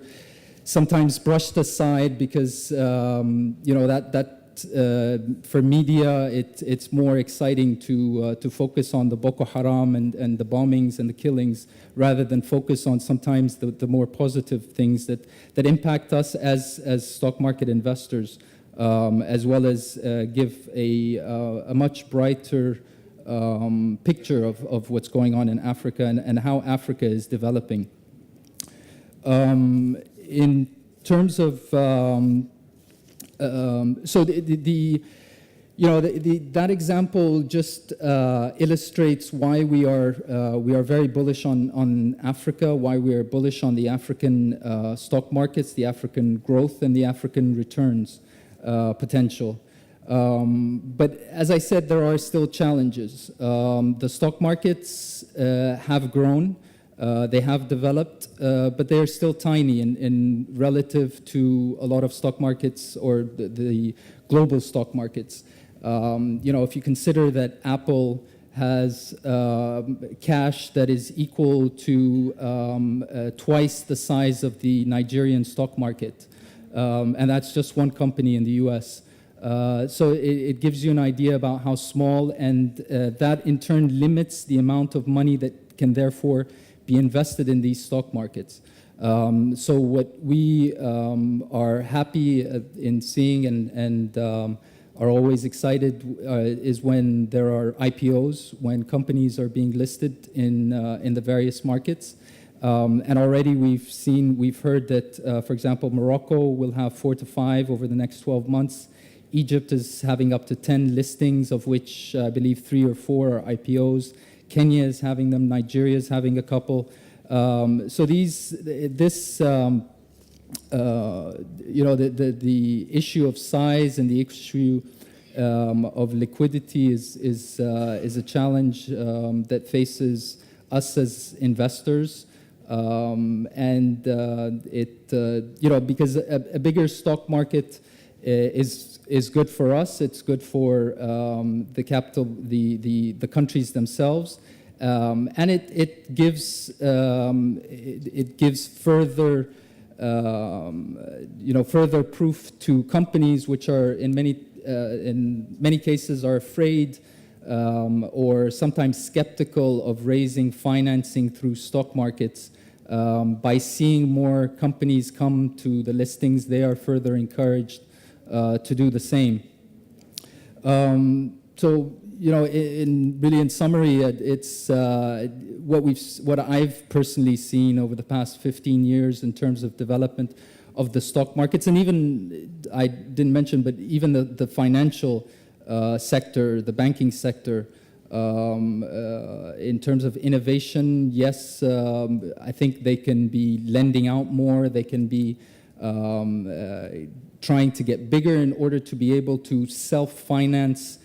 sometimes brushed aside because that for media it's more exciting to focus on the Boko Haram and the bombings and the killings rather than focus on sometimes the more positive things that impact us as stock market investors, as well as give a much brighter picture of what's going on in Africa and how Africa is developing. In terms of so that example just illustrates why we are very bullish on Africa, why we are bullish on the African stock markets, the African growth, and the African returns potential. But as I said, there are still challenges. The stock markets have grown. They have developed, but they're still tiny in relative to a lot of stock markets or the global stock markets. If you consider that Apple has cash that is equal to twice the size of the Nigerian stock market, and that's just one company in the US. So it gives you an idea about how small, and that in turn limits the amount of money that can therefore be invested in these stock markets. So what we are happy in seeing and are always excited is when there are IPOs, when companies are being listed in the various markets. And already we've heard that, for example, Morocco will have 4 to 5 over the next 12 months. Egypt is having up to 10 listings, of which I believe 3 or 4 are IPOs. Kenya is having them. Nigeria is having a couple. So the issue of size and the issue of liquidity is a challenge that faces us as investors, because a bigger stock market is good for us. It's good for the capital, the countries themselves, and it gives further further proof to companies which are in many cases are afraid or sometimes skeptical of raising financing through stock markets. By seeing more companies come to the listings, they are further encouraged to do the same. In summary, it's what I've personally seen over the past 15 years in terms of development of the stock markets, and even I didn't mention, but even the financial sector, the banking sector. In terms of innovation, yes, I think they can be lending out more. They can be trying to get bigger in order to be able to self-finance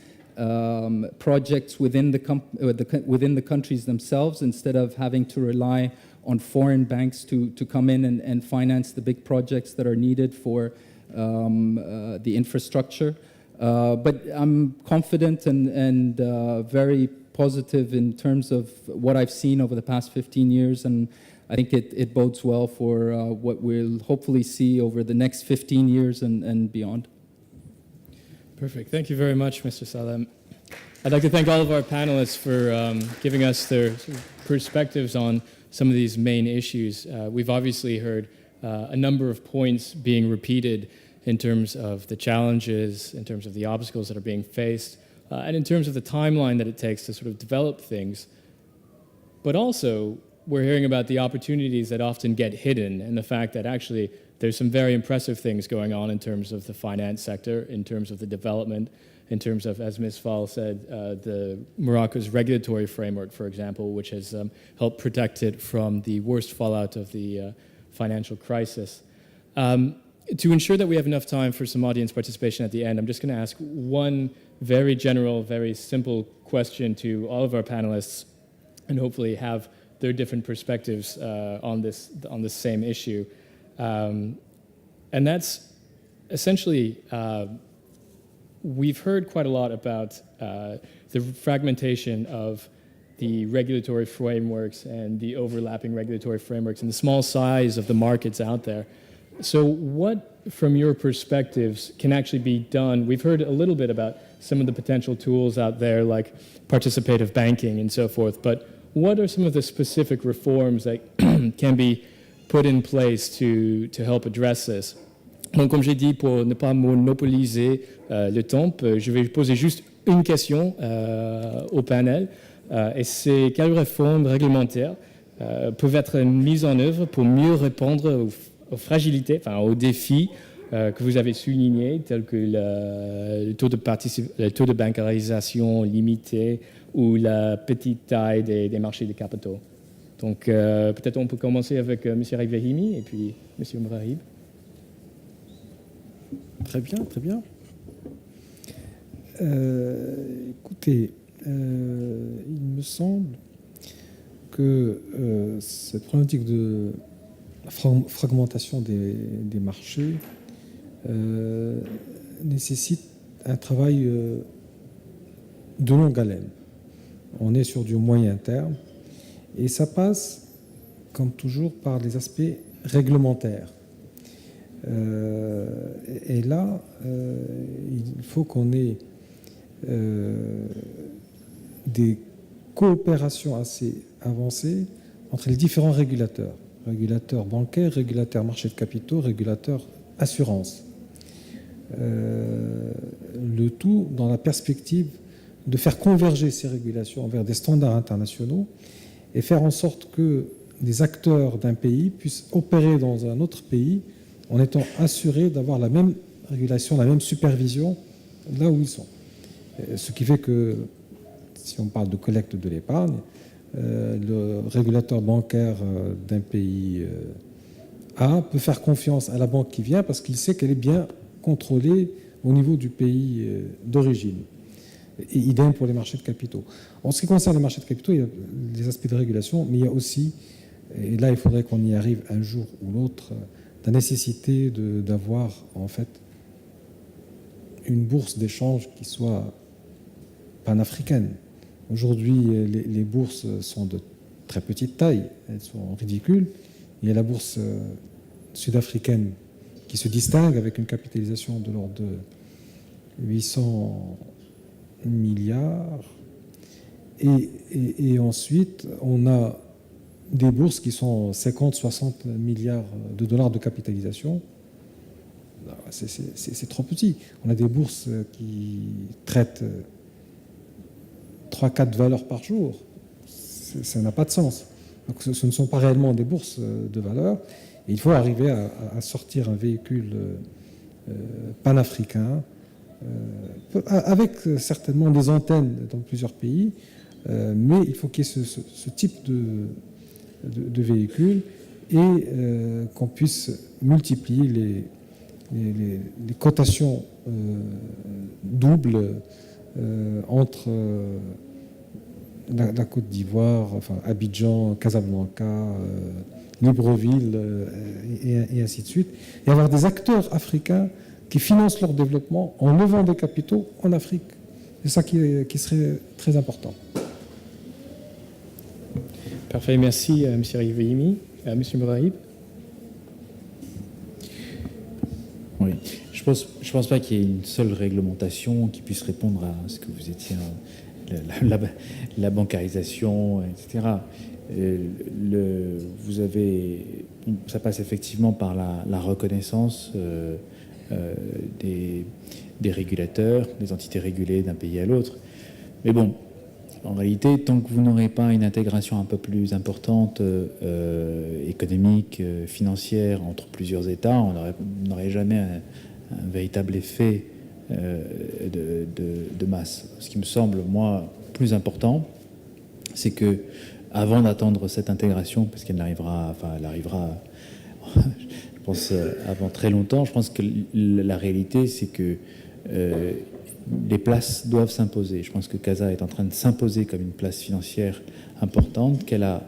projects within the countries themselves, instead of having to rely on foreign banks to come in and finance the big projects that are needed for the infrastructure. But I'm confident and very positive in terms of what I've seen over the past 15 years, and I think it bodes well for what we'll hopefully see over the next 15 years and beyond. Perfect. Thank you very much, Mr. Salem. I'd like to thank all of our panelists for giving us their perspectives on some of these main issues. We've obviously heard a number of points being repeated in terms of the challenges, in terms of the obstacles that are being faced, and in terms of the timeline that it takes to sort of develop things. But also, we're hearing about the opportunities that often get hidden, and the fact that actually there's some very impressive things going on in terms of the finance sector, in terms of the development, in terms of, as Ms. Fall said, the Morocco's regulatory framework, for example, which has helped protect it from the worst fallout of the financial crisis. To ensure that we have enough time for some audience participation at the end, I'm just going to ask one very general, very simple question to all of our panelists, and hopefully have their different perspectives on this same issue. And that's essentially, we've heard quite a lot about the fragmentation of the regulatory frameworks and the overlapping regulatory frameworks and the small size of the markets out there. So what, from your perspectives, can actually be done? We've heard a little bit about some of the potential tools out there like participative banking and so forth, but what are some of the specific reforms that can be put in place to help address this? Donc, comme j'ai dit, pour ne pas monopoliser le temps, je vais poser juste une question au panel. Et c'est quelles réformes réglementaires peuvent être mises en œuvre pour mieux répondre aux fragilités, enfin aux défis que vous avez soulignés, tels que le taux de bancarisation limité ou la petite taille des marchés de capitaux. Donc, peut-être on peut commencer avec M. Rivahimi et puis M. Mrahib. Très bien, très bien. Écoutez, il me semble que cette problématique de la fragmentation des marchés nécessite un travail de longue haleine. On est sur du moyen terme et ça passe, comme toujours, par les aspects réglementaires. Et là, il faut qu'on ait des coopérations assez avancées entre les différents régulateurs. Régulateurs bancaires, régulateurs marché de capitaux, régulateurs assurance. Le tout dans la perspective de faire converger ces régulations vers des standards internationaux et faire en sorte que des acteurs d'un pays puissent opérer dans un autre pays en étant assurés d'avoir la même régulation, la même supervision là où ils sont. Ce qui fait que, si on parle de collecte de l'épargne, le régulateur bancaire d'un pays A peut faire confiance à la banque qui vient parce qu'il sait qu'elle est bien contrôlée au niveau du pays d'origine. Et idem pour les marchés de capitaux. En ce qui concerne les marchés de capitaux, il y a des aspects de régulation, mais il y a aussi, et là il faudrait qu'on y arrive un jour ou l'autre, la nécessité d'avoir en fait une bourse d'échange qui soit panafricaine. Aujourd'hui, les bourses sont de très petite taille, elles sont ridicules. Il y a la bourse sud-africaine qui se distingue avec une capitalisation de l'ordre de 800 milliards. Et ensuite, on a des bourses qui sont 50-60 milliards de dollars de capitalisation. C'est trop petit. On a des bourses qui traitent 3-4 valeurs par jour. Ça n'a pas de sens. Donc ce ne sont pas réellement des bourses de valeur. Et il faut arriver à sortir un véhicule panafricain, avec certainement des antennes dans plusieurs pays, mais il faut qu'il y ait ce type de véhicule et qu'on puisse multiplier les cotations doubles entre la Côte d'Ivoire, enfin Abidjan, Casablanca, Libreville et ainsi de suite, et avoir des acteurs africains qui financent leur développement en levant des capitaux en Afrique. C'est ça qui serait très important. Parfait, merci M. Rivahimi. M. Mrahib. Oui, je pense pas qu'il y ait une seule réglementation qui puisse répondre à ce que vous étiez, la bancarisation, etc. Ça passe effectivement par la reconnaissance des régulateurs, des entités régulées d'un pays à l'autre. Mais bon, en réalité, tant que vous n'aurez pas une intégration un peu plus importante, économique, financière, entre plusieurs États, on n'aurait jamais un véritable effet de masse. Ce qui me semble, moi, plus important, c'est que avant d'attendre cette intégration, parce qu'elle arrivera, je pense, avant très longtemps, je pense que la réalité, c'est que les places doivent s'imposer. Je pense que Casa est en train de s'imposer comme une place financière importante, qu'elle a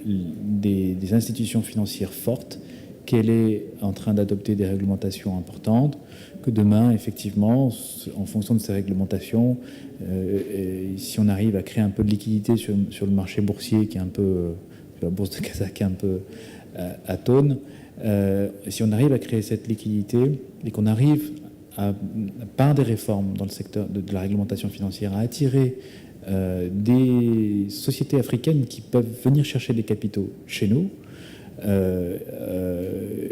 des institutions financières fortes qu'elle est en train d'adopter des réglementations importantes, que demain, effectivement, en fonction de ces réglementations, si on arrive à créer un peu de liquidité sur le marché boursier qui est un peu, la bourse de Kazakh qui est un peu atone, si on arrive à créer cette liquidité et qu'on arrive par des réformes dans le secteur de la réglementation financière à attirer des sociétés africaines qui peuvent venir chercher des capitaux chez nous,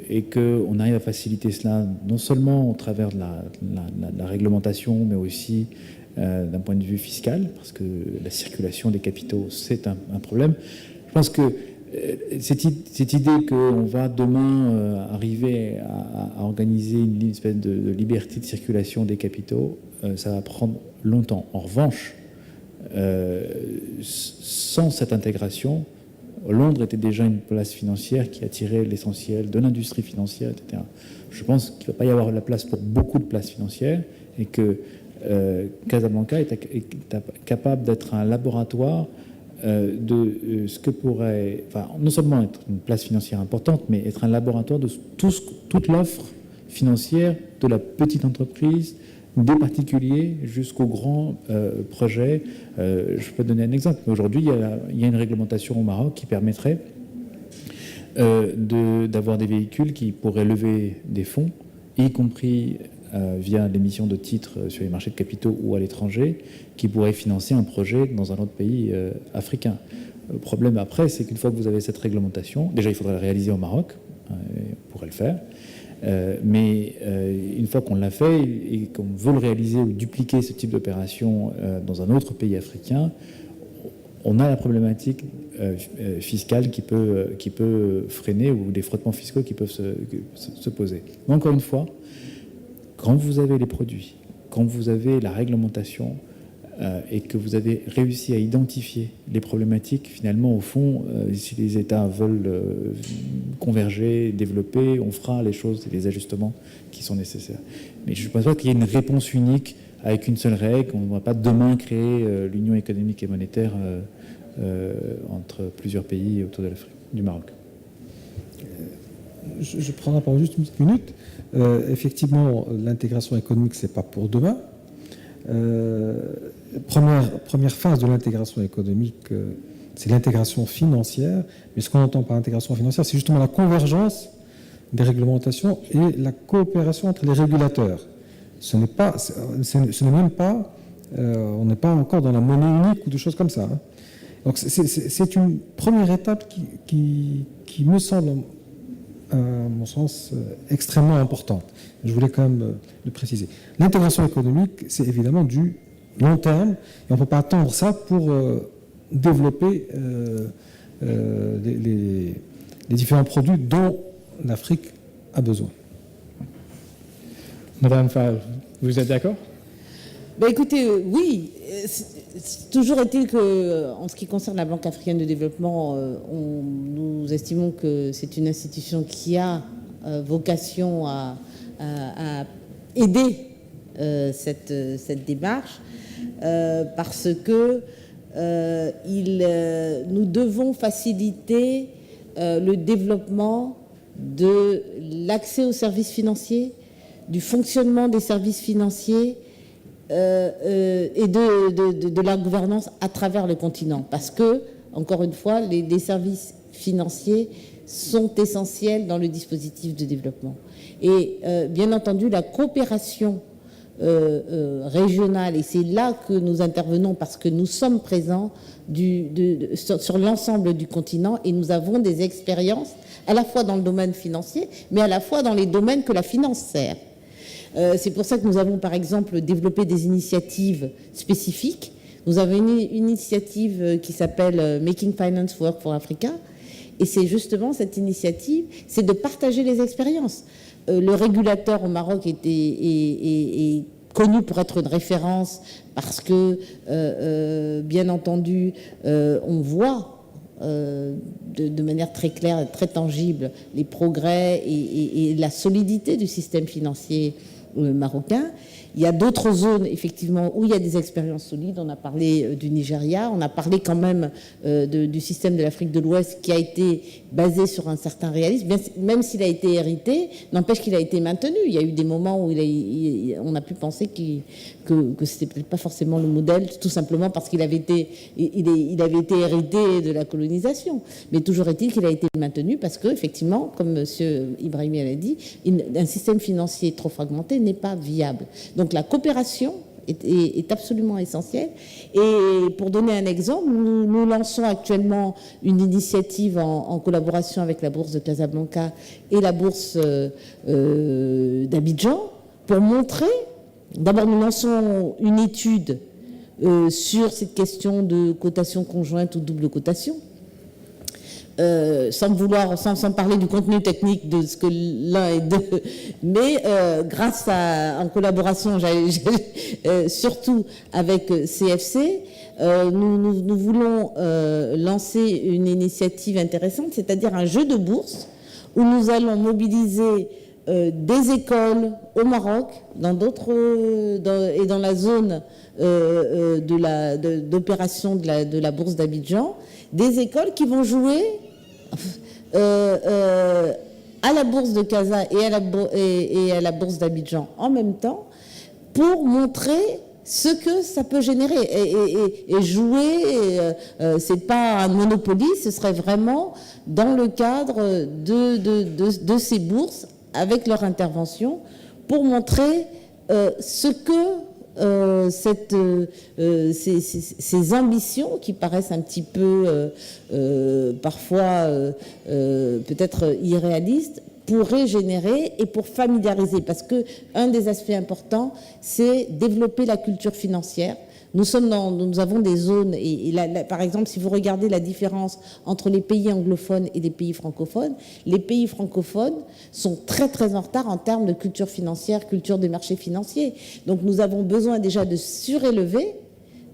et qu'on arrive à faciliter cela non seulement au travers de la réglementation, mais aussi d'un point de vue fiscal, parce que la circulation des capitaux, c'est un problème. Je pense que cette idée qu'on va demain arriver à organiser une espèce de liberté de circulation des capitaux, ça va prendre longtemps. En revanche, sans cette intégration, Londres était déjà une place financière qui attirait l'essentiel de l'industrie financière, etc. Je pense qu'il ne va pas y avoir la place pour beaucoup de places financières et que Casablanca est capable d'être un laboratoire de ce que pourrait, enfin, non seulement être une place financière importante, mais être un laboratoire de toute l'offre financière de la petite entreprise, des particuliers jusqu'aux grands projets. Je peux donner un exemple. Aujourd'hui, il y a une réglementation au Maroc qui permettrait d'avoir des véhicules qui pourraient lever des fonds, y compris via l'émission de titres sur les marchés de capitaux ou à l'étranger, qui pourraient financer un projet dans un autre pays africain. Le problème après, c'est qu'une fois que vous avez cette réglementation, déjà il faudrait la réaliser au Maroc, on pourrait le faire, mais une fois qu'on l'a fait et qu'on veut le réaliser ou dupliquer ce type d'opération dans un autre pays africain, on a la problématique fiscale qui peut freiner, ou des frottements fiscaux qui peuvent se poser. Mais encore une fois, quand vous avez les produits, quand vous avez la réglementation et que vous avez réussi à identifier les problématiques, finalement, au fond, si les États veulent converger, développer, on fera les choses et les ajustements qui sont nécessaires. Mais je ne pense pas qu'il y ait une réponse unique avec une seule règle. On ne va pas demain créer l'union économique et monétaire entre plusieurs pays autour de l'Afrique, du Maroc. Je prends la parole juste une petite minute. Effectivement, l'intégration économique, c'est pas pour demain. Première phase de l'intégration économique, c'est l'intégration financière. Mais ce qu'on entend par intégration financière, c'est justement la convergence des réglementations et la coopération entre les régulateurs. Ce n'est même pas, on n'est pas encore dans la monnaie unique ou des choses comme ça. Hein. Donc c'est une première étape qui me semble, à mon sens, extrêmement importante. Je voulais quand même le préciser. L'intégration économique, c'est évidemment du long terme, et on ne peut pas attendre ça pour développer les différents produits dont l'Afrique a besoin. Madame Fall, vous êtes d'accord? Ben écoutez, oui, c'est toujours est-il que, en ce qui concerne la Banque africaine de développement, nous estimons que c'est une institution qui a vocation à aider cette démarche, parce que nous devons faciliter le développement de l'accès aux services financiers, du fonctionnement des services financiers et de la gouvernance à travers le continent. Parce que, encore une fois, les services financiers sont essentiels dans le dispositif de développement. Et bien entendu, la coopération régionale, et c'est là que nous intervenons parce que nous sommes présents sur l'ensemble du continent et nous avons des expériences à la fois dans le domaine financier, mais à la fois dans les domaines que la finance sert. C'est pour ça que nous avons, par exemple, développé des initiatives spécifiques. Nous avons une initiative qui s'appelle Making Finance Work for Africa. Et c'est justement cette initiative, c'est de partager les expériences. Le régulateur au Maroc est connu pour être une référence parce que, bien entendu, on voit de manière très claire, très tangible, les progrès et la solidité du système financier marocain. Il y a d'autres zones, effectivement, où il y a des expériences solides. On a parlé du Nigeria, on a parlé quand même du système de l'Afrique de l'Ouest qui a été basé sur un certain réalisme, même s'il a été hérité, n'empêche qu'il a été maintenu. Il y a eu des moments où on a pu penser que c'était peut-être pas forcément le modèle, tout simplement parce qu'il avait été hérité de la colonisation. Mais toujours est-il qu'il a été maintenu parce que, effectivement, comme M. Ibrahimi l'a dit, un système financier trop fragmenté n'est pas viable. Donc la coopération est absolument essentielle. Et pour donner un exemple, nous lançons actuellement une initiative en collaboration avec la Bourse de Casablanca et la Bourse d'Abidjan pour montrer, d'abord nous lançons une étude sur cette question de cotation conjointe ou double cotation. Sans parler du contenu technique de ce que l'un est deux, mais grâce en collaboration, surtout avec CFC, nous voulons lancer une initiative intéressante, c'est-à-dire un jeu de bourse où nous allons mobiliser des écoles au Maroc, et dans la zone d'opération de la bourse d'Abidjan, des écoles qui vont jouer à la bourse de Casa et à la bourse d'Abidjan en même temps pour montrer ce que ça peut générer et jouer. C'est pas un Monopoly, ce serait vraiment dans le cadre de ces bourses avec leur intervention pour montrer ce que ces ambitions qui paraissent un petit peu parfois peut-être irréalistes pourraient générer et pour familiariser, parce que un des aspects importants, c'est développer la culture financière. Nous avons des zones, et par exemple, si vous regardez la différence entre les pays anglophones et les pays francophones, les pays francophones sont très très en retard en termes de culture financière, culture des marchés financiers. Donc nous avons besoin déjà de surélever,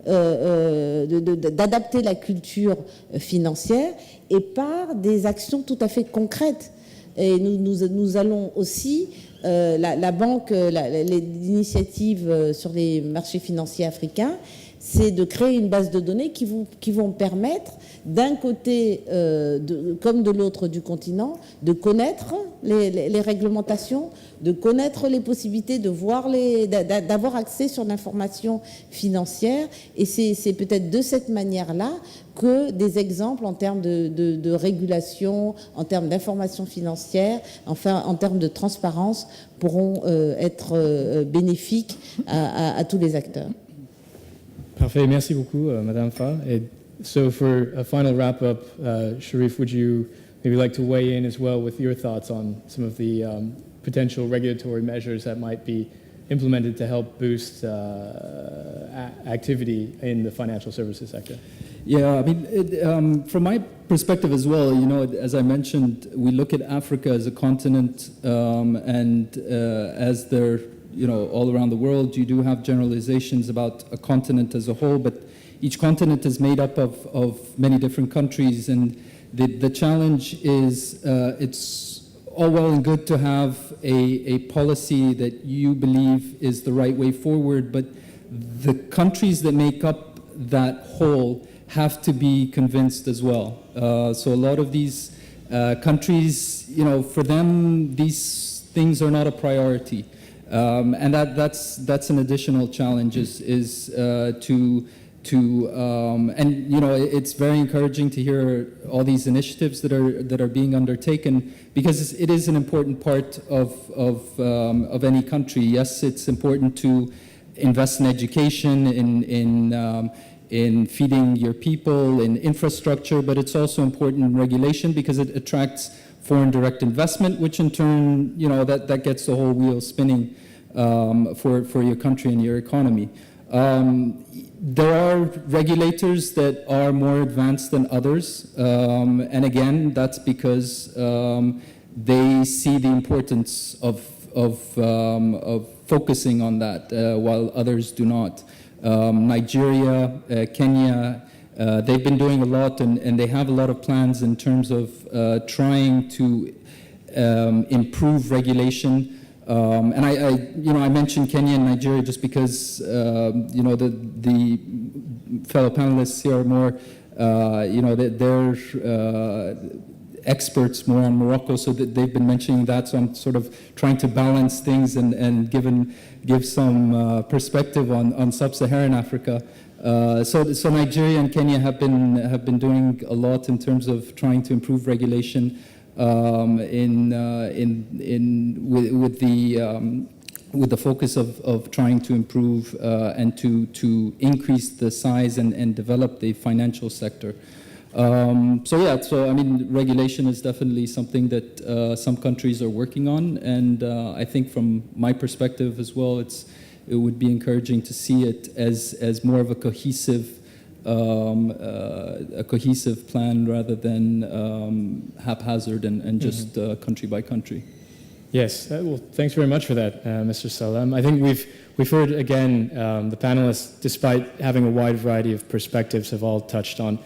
d'adapter la culture financière et par des actions tout à fait concrètes. Et nous allons aussi, la banque, l'initiative sur les marchés financiers africains, c'est de créer une base de données qui vont permettre, d'un côté comme de l'autre du continent, de connaître les réglementations, de connaître les possibilités, d'avoir accès sur l'information financière. Et c'est peut-être de cette manière-là que des exemples en termes de régulation, en termes d'information financière, enfin en termes de transparence, pourront être bénéfiques à tous les acteurs. Parfait, merci beaucoup, Madame Fa. And so for a final wrap-up, Sharif, would you maybe like to weigh in as well with your thoughts on some of the potential regulatory measures that might be implemented to help boost activity in the financial services sector? Yeah, I mean, from my perspective as well, you know, as I mentioned, we look at Africa as a continent, and as they're, you know, all around the world, you do have generalizations about a continent as a whole, but each continent is made up of many different countries, and the challenge is it's all well and good to have a policy that you believe is the right way forward, but the countries that make up that whole have to be convinced as well. So a lot of these countries, you know, for them, these things are not a priority. And that's an additional challenge and you know, it's very encouraging to hear all these initiatives that are being undertaken, because it is an important part of any country. Yes, it's important to invest in education, in feeding your people, in infrastructure, but it's also important in regulation because it attracts foreign direct investment, which in turn, you know, that gets the whole wheel spinning for your country and your economy. There are regulators that are more advanced than others, and again, that's because they see the importance of focusing on that, while others do not. Nigeria, Kenya, they've been doing a lot, and they have a lot of plans in terms of trying to improve regulation. And I mentioned Kenya and Nigeria just because, the fellow panelists here are more, they're experts more on Morocco, so that they've been mentioning that. So I'm sort of trying to balance things and give some perspective on sub-Saharan Africa. So Nigeria and Kenya have been doing a lot in terms of trying to improve regulation with the focus of trying to improve and to increase the size and develop the financial sector. So I mean, regulation is definitely something that some countries are working on, and I think from my perspective as well, it would be encouraging to see it as more of a cohesive plan rather than haphazard and just country by country. Yes, well, thanks very much for that, Mr. Salam. I think we've heard again the panelists, despite having a wide variety of perspectives, have all touched on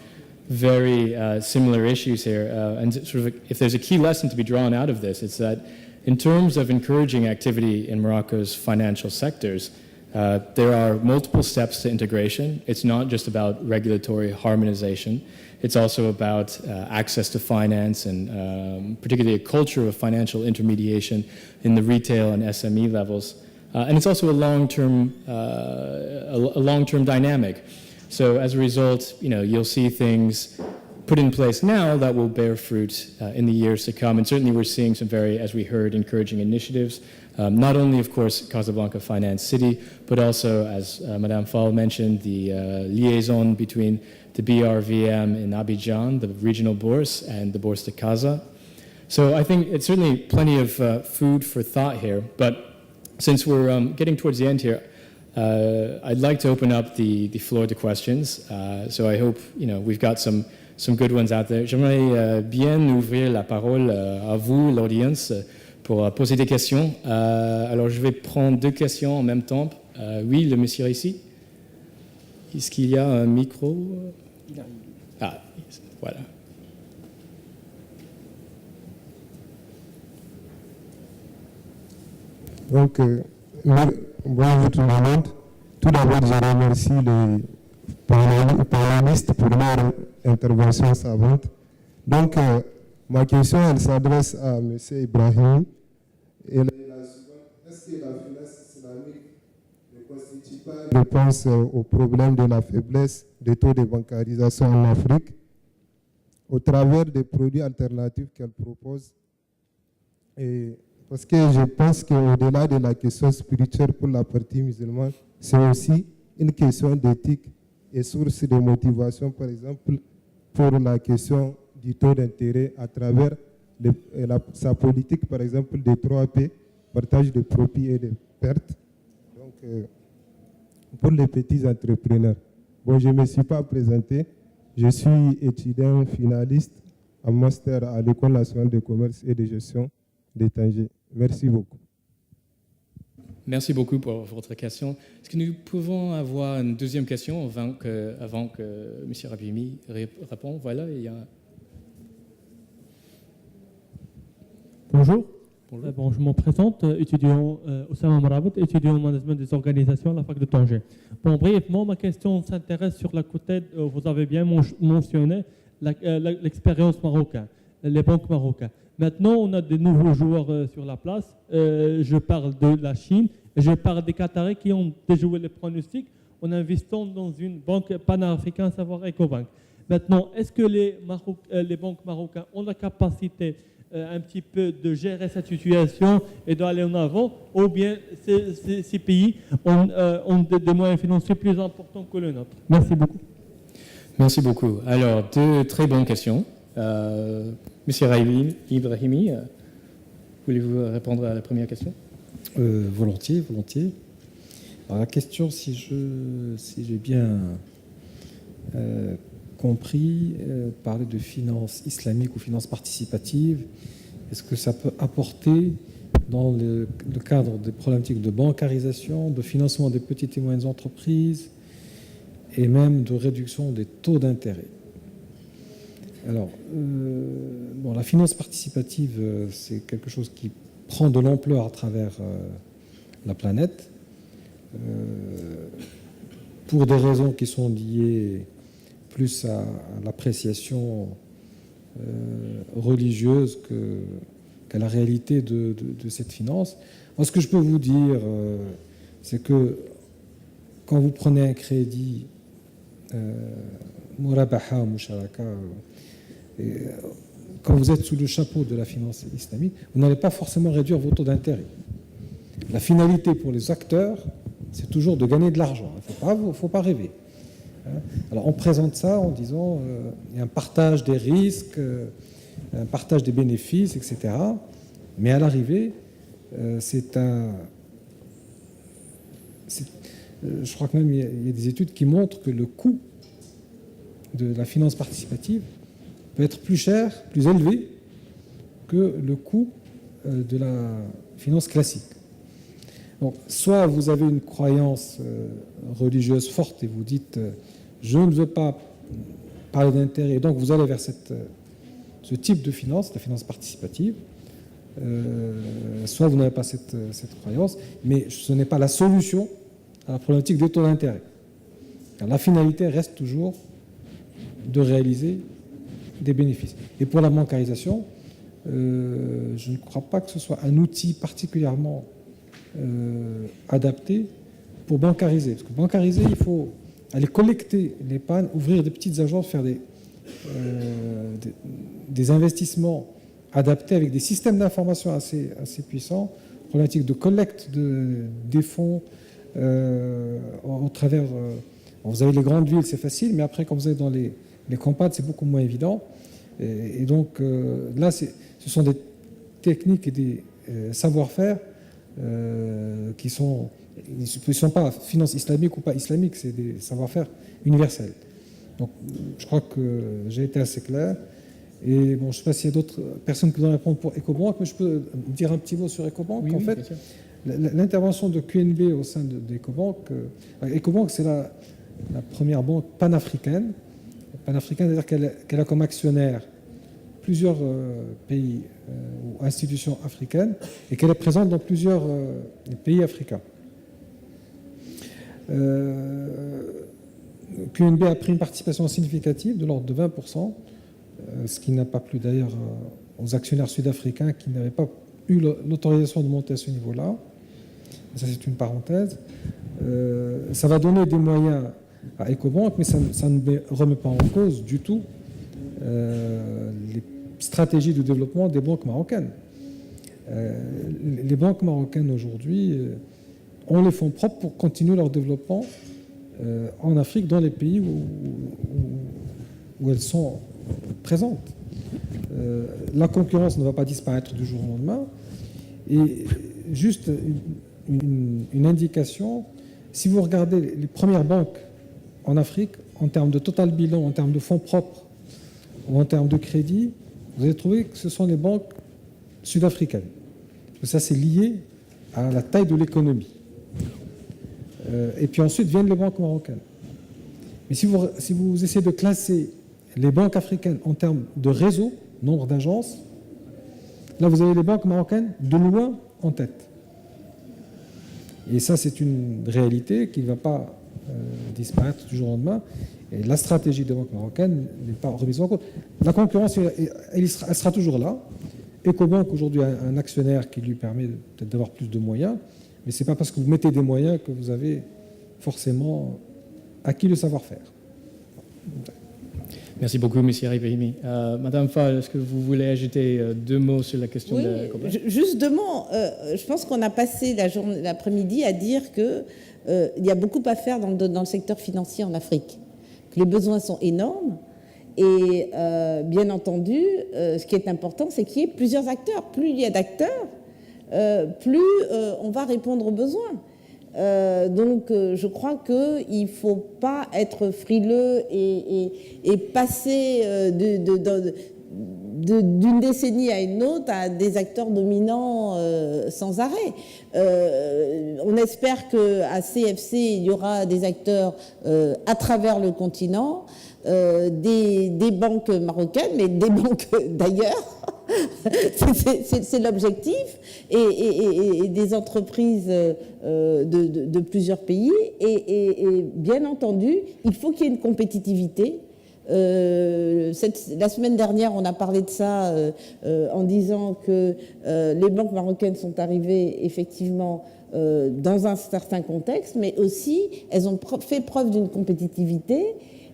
very similar issues here. And sort of, if there's a key lesson to be drawn out of this, it's that in terms of encouraging activity in Morocco's financial sectors, there are multiple steps to integration. It's not just about regulatory harmonization. It's also about access to finance and particularly a culture of financial intermediation in the retail and SME levels. And it's also a long-term dynamic. So as a result, you'll see things put in place now that will bear fruit in the years to come. And certainly we're seeing some very, as we heard, encouraging initiatives. Not only, of course, Casablanca Finance City, but also, as Madame Fall mentioned, the liaison between the BRVM in Abidjan, the regional bourse, and the Bourse de Casa. So I think it's certainly plenty of food for thought here. But since we're getting towards the end here, I'd like to open up the floor to questions. So I hope we've got some good ones out there. J'aimerais bien ouvrir la parole à vous, l'audience, pour poser des questions. Alors je vais prendre 2 questions en même temps. Oui, le monsieur ici. Est-ce qu'il y a un micro? Ah, voilà. Donc, bonjour tout le monde. Tout d'abord, je remercie les panélistes pour leur intervention savante. Donc, ma question, elle s'adresse à M. Ibrahim. Et la suivante, est-ce que la finance islamique ne constitue pas une réponse au problème de la faiblesse des taux de bancarisation en Afrique au travers des produits alternatifs qu'elle propose? Et parce que je pense qu'au-delà de la question spirituelle pour la partie musulmane, c'est aussi une question d'éthique et source de motivation, par exemple, pour la question du taux d'intérêt à travers sa politique, par exemple, des 3P, partage de profits et de pertes. Donc, pour les petits entrepreneurs. Bon, je ne me suis pas présenté. Je suis étudiant finaliste en master à l'École nationale de commerce et de gestion de Tanger. Merci beaucoup. Merci beaucoup pour votre question. Est-ce que nous pouvons avoir une deuxième question avant que M. Rabimi réponde? Voilà, il y a... Bonjour. Bon, je me présente, étudiant Oussama Marabout, étudiant en management des organisations à la fac de Tanger. Bon, brièvement, ma question s'intéresse sur la côté, vous avez bien mentionné l'expérience marocaine, les banques marocaines. Maintenant, on a de nouveaux joueurs sur la place. Je parle de la Chine et je parle des Qataris qui ont déjoué les pronostics en investissant dans une banque panafricaine, à savoir Ecobank. Maintenant, est-ce que les banques marocaines ont la capacité un petit peu de gérer cette situation et d'aller en avant, ou bien ces pays ont des moyens financiers plus importants que le nôtre? Merci beaucoup. Merci beaucoup. Alors, 2 très bonnes questions. Monsieur Ibrahimi, voulez-vous répondre à la première question? Volontiers. Alors, la question, si j'ai bien compris, parler de finances islamiques ou finances participatives, est-ce que ça peut apporter dans le cadre des problématiques de bancarisation, de financement des petites et moyennes entreprises et même de réduction des taux d'intérêt? Alors, la finance participative, c'est quelque chose qui prend de l'ampleur à travers la planète pour des raisons qui sont liées plus à l'appréciation religieuse qu'à la réalité de cette finance. Moi, ce que je peux vous dire, c'est que quand vous prenez un crédit, Murabaha ou Musharaka, quand vous êtes sous le chapeau de la finance islamique, vous n'allez pas forcément réduire vos taux d'intérêt. La finalité pour les acteurs, c'est toujours de gagner de l'argent. Il ne faut pas rêver. Alors on présente ça en disant il y a un partage des risques, un partage des bénéfices, etc. Mais à l'arrivée, je crois que même il y a des études qui montrent que le coût de la finance participative peut être plus cher, plus élevé que le coût de la finance classique. Donc, soit vous avez une croyance religieuse forte et vous dites je ne veux pas parler d'intérêt, donc vous allez vers ce type de finance, la finance participative, soit vous n'avez pas cette croyance, mais ce n'est pas la solution à la problématique des taux d'intérêt. La finalité reste toujours de réaliser des bénéfices. Et pour la bancarisation, je ne crois pas que ce soit un outil particulièrement adapté pour bancariser. Parce que bancariser, il faut aller collecter l'épargne, ouvrir des petites agences, faire des investissements adaptés avec des systèmes d'information assez puissants, problématique de collecte des fonds au travers... vous avez les grandes villes, c'est facile, mais après, quand vous êtes dans les campagnes, c'est beaucoup moins évident. Et donc, là, ce sont des techniques et des savoir-faire qui sont... Ils ne sont pas finance islamique ou pas islamique, c'est des savoir-faire universels. Donc, je crois que j'ai été assez clair. Et bon, je ne sais pas s'il y a d'autres personnes qui voudraient répondre pour Ecobank, mais je peux dire un petit mot sur Ecobank. Oui, en fait, l'intervention de QNB au sein d'Ecobank, Ecobank, c'est la première banque panafricaine. Panafricaine, c'est-à-dire qu'elle a comme actionnaire plusieurs pays ou institutions africaines et qu'elle est présente dans plusieurs pays africains. QNB a pris une participation significative de l'ordre de 20%, ce qui n'a pas plu d'ailleurs aux actionnaires sud-africains qui n'avaient pas eu l'autorisation de monter à ce niveau-là. Ça, c'est une parenthèse. Ça va donner des moyens à Ecobank, mais ça ne remet pas en cause du tout les stratégies de développement des banques marocaines. Les banques marocaines aujourd'hui ont les fonds propres pour continuer leur développement en Afrique, dans les pays où elles sont présentes. La concurrence ne va pas disparaître du jour au lendemain. Et juste une indication, si vous regardez les premières banques en Afrique, en termes de total bilan, en termes de fonds propres ou en termes de crédit, vous allez trouver que ce sont les banques sud-africaines. Ça, c'est lié à la taille de l'économie. Et puis ensuite viennent les banques marocaines. Mais si vous essayez de classer les banques africaines en termes de réseau, nombre d'agences, là vous avez les banques marocaines de loin en tête. Et ça, c'est une réalité qui ne va pas disparaître du jour au lendemain. Et la stratégie des banques marocaines n'est pas remise en cause. La concurrence, elle sera toujours là. Ecobank aujourd'hui a un actionnaire qui lui permet peut-être d'avoir plus de moyens, mais ce n'est pas parce que vous mettez des moyens que vous avez forcément acquis le savoir-faire. Merci beaucoup, M. Ibrahimi. Madame Fall, est-ce que vous voulez ajouter 2 mots sur la question Oui, de Ecobank? juste 2 mots. Je pense qu'on a passé l'après-midi à dire qu'il y a beaucoup à faire dans le secteur financier en Afrique, que les besoins sont énormes. Et bien entendu, ce qui est important, c'est qu'il y ait plusieurs acteurs. Plus il y a d'acteurs, plus on va répondre aux besoins. Donc je crois qu'il ne faut pas être frileux et passer d'une décennie à une autre à des acteurs dominants sans arrêt. On espère qu'à CFC, il y aura des acteurs à travers le continent, des banques marocaines, mais des banques d'ailleurs, C'est l'objectif, et des entreprises de plusieurs pays. Et bien entendu, il faut qu'il y ait une compétitivité. La semaine dernière, on a parlé de ça en disant que les banques marocaines sont arrivées effectivement dans un certain contexte, mais aussi elles ont fait preuve d'une compétitivité.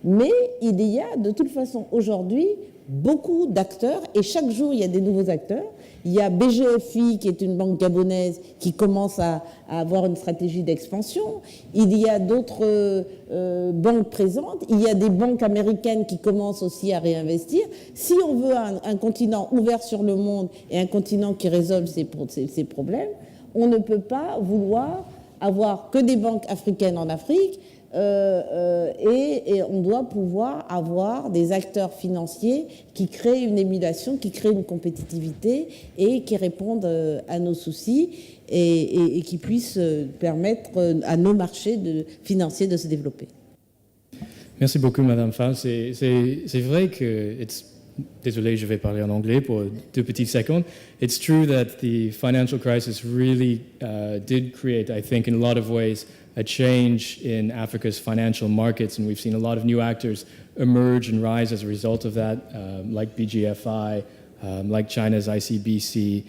Mais il y a de toute façon aujourd'hui beaucoup d'acteurs, et chaque jour il y a des nouveaux acteurs. Il y a BGFI qui est une banque gabonaise qui commence à avoir une stratégie d'expansion. Il y a d'autres banques présentes. Il y a des banques américaines qui commencent aussi à réinvestir. Si on veut un continent ouvert sur le monde et un continent qui résolve ses problèmes, on ne peut pas vouloir avoir que des banques africaines en Afrique. Et on doit pouvoir avoir des acteurs financiers qui créent une émulation, qui créent une compétitivité et qui répondent à nos soucis et qui puissent permettre à nos marchés financiers de se développer. Merci beaucoup, Madame Fall. C'est vrai que désolé, je vais parler en anglais pour 2 petites secondes. It's true that the financial crisis really did create, I think, in a lot of ways, a change in Africa's financial markets, and we've seen a lot of new actors emerge and rise as a result of that, like BGFI, like China's ICBC.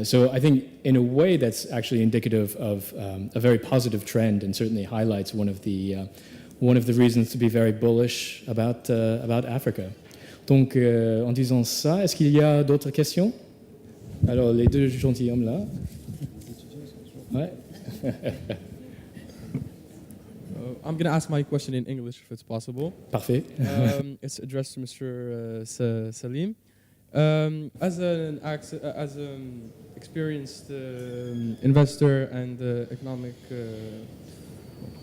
So I think, in a way, that's actually indicative of a very positive trend, and certainly highlights one of the reasons to be very bullish about Africa. Donc, en disant ça, est-ce qu'il y a d'autres questions? Alors, les 2 gentilshommes là. Ouais. I'm going to ask my question in English if it's possible. Parfait. It's addressed to Mr. Salim. As an experienced investor and economic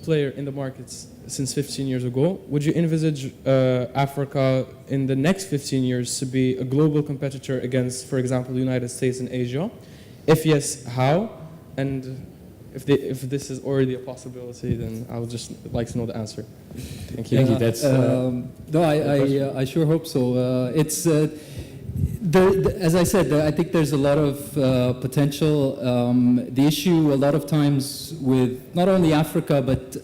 player in the markets since 15 years ago, would you envisage Africa in the next 15 years to be a global competitor against, for example, the United States and Asia? If yes, how? And if this is already a possibility, then I would just like to know the answer. Thank you. Thank you. That's, no, I sure hope so. It's as I said, I think there's a lot of potential. The issue a lot of times with not only Africa, but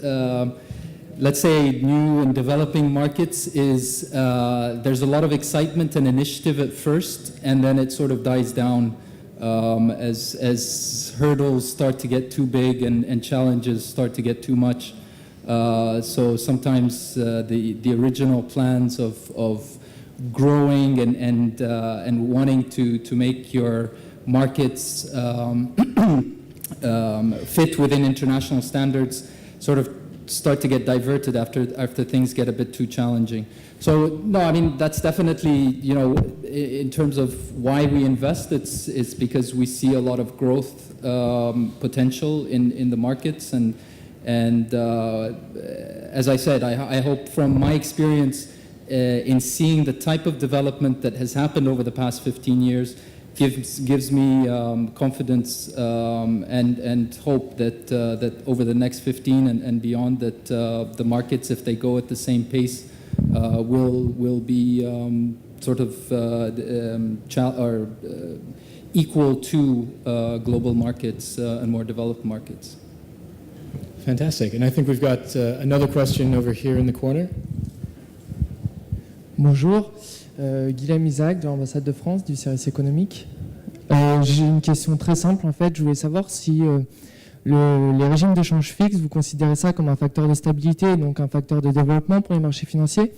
let's say new and developing markets is there's a lot of excitement and initiative at first, and then it sort of dies down as hurdles start to get too big and challenges start to get too much. So sometimes the original plans of growing and wanting to make your markets fit within international standards sort of start to get diverted after things get a bit too challenging. So no, I mean that's definitely, in terms of why we invest, it's because we see a lot of growth potential in the markets, and as I said, I hope from my experience in seeing the type of development that has happened over the past 15 years gives me confidence and hope that over the next 15 and beyond that the markets, if they go at the same pace, will be sort of equal to global markets and more developed markets. Fantastic. And I think we've got another question over here in the corner. Bonjour, Guilhem Isaac de l'ambassade de France du service économique. J'ai une question très simple en fait. Je voulais savoir si les régimes d'échange fixe, vous considérez ça comme un facteur de stabilité, donc un facteur de développement pour les marchés financiers,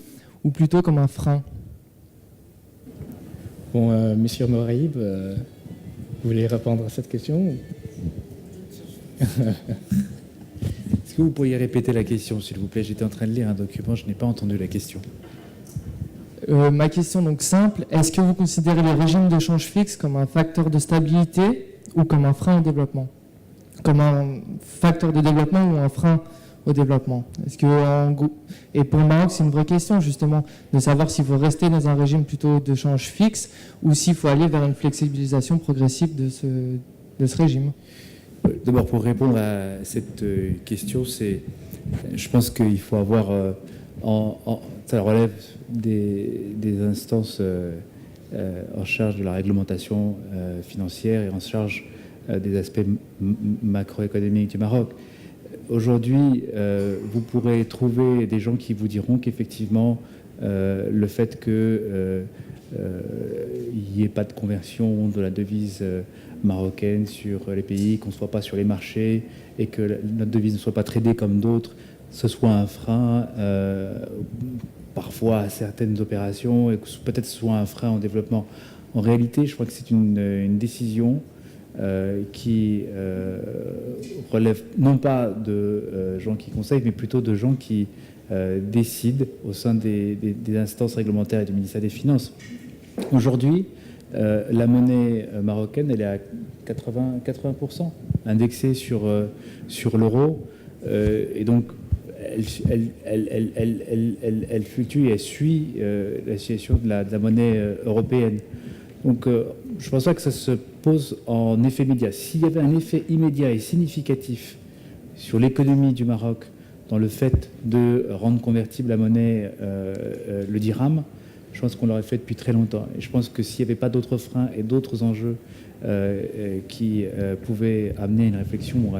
ou plutôt comme un frein? Bon, Monsieur Morib, vous voulez répondre à cette question? Est-ce que vous pourriez répéter la question, s'il vous plaît? J'étais en train de lire un document, je n'ai pas entendu la question. Ma question donc simple, est-ce que vous considérez les régimes d'échange fixe comme un facteur de stabilité ou comme un frein au développement? Comme un facteur de développement ou un frein au développement? Et pour le Maroc, c'est une vraie question justement, de savoir s'il faut rester dans un régime plutôt d'échange fixe ou s'il faut aller vers une flexibilisation progressive de ce régime. D'abord, pour répondre à cette question, je pense qu'il faut avoir, ça relève des instances en charge de la réglementation financière et en charge des aspects macroéconomiques du Maroc. Aujourd'hui, vous pourrez trouver des gens qui vous diront qu'effectivement, le fait qu'il n'y ait pas de conversion de la devise marocaine sur les pays, qu'on ne soit pas sur les marchés et que notre devise ne soit pas tradée comme d'autres, ce soit un frein parfois à certaines opérations et que peut-être ce soit un frein au développement. En réalité, je crois que c'est une décision qui relève non pas de gens qui conseillent, mais plutôt de gens qui décident au sein des instances réglementaires et du ministère des Finances. Aujourd'hui, la monnaie marocaine, elle est à 80% indexée sur l'euro, et donc elle fluctue et elle suit la situation de la monnaie européenne. Donc je ne pense pas que ça se pose en effet immédiat. S'il y avait un effet immédiat et significatif sur l'économie du Maroc dans le fait de rendre convertible la monnaie, le dirham, je pense qu'on l'aurait fait depuis très longtemps. Et je pense que s'il n'y avait pas d'autres freins et d'autres enjeux qui pouvaient amener une réflexion ou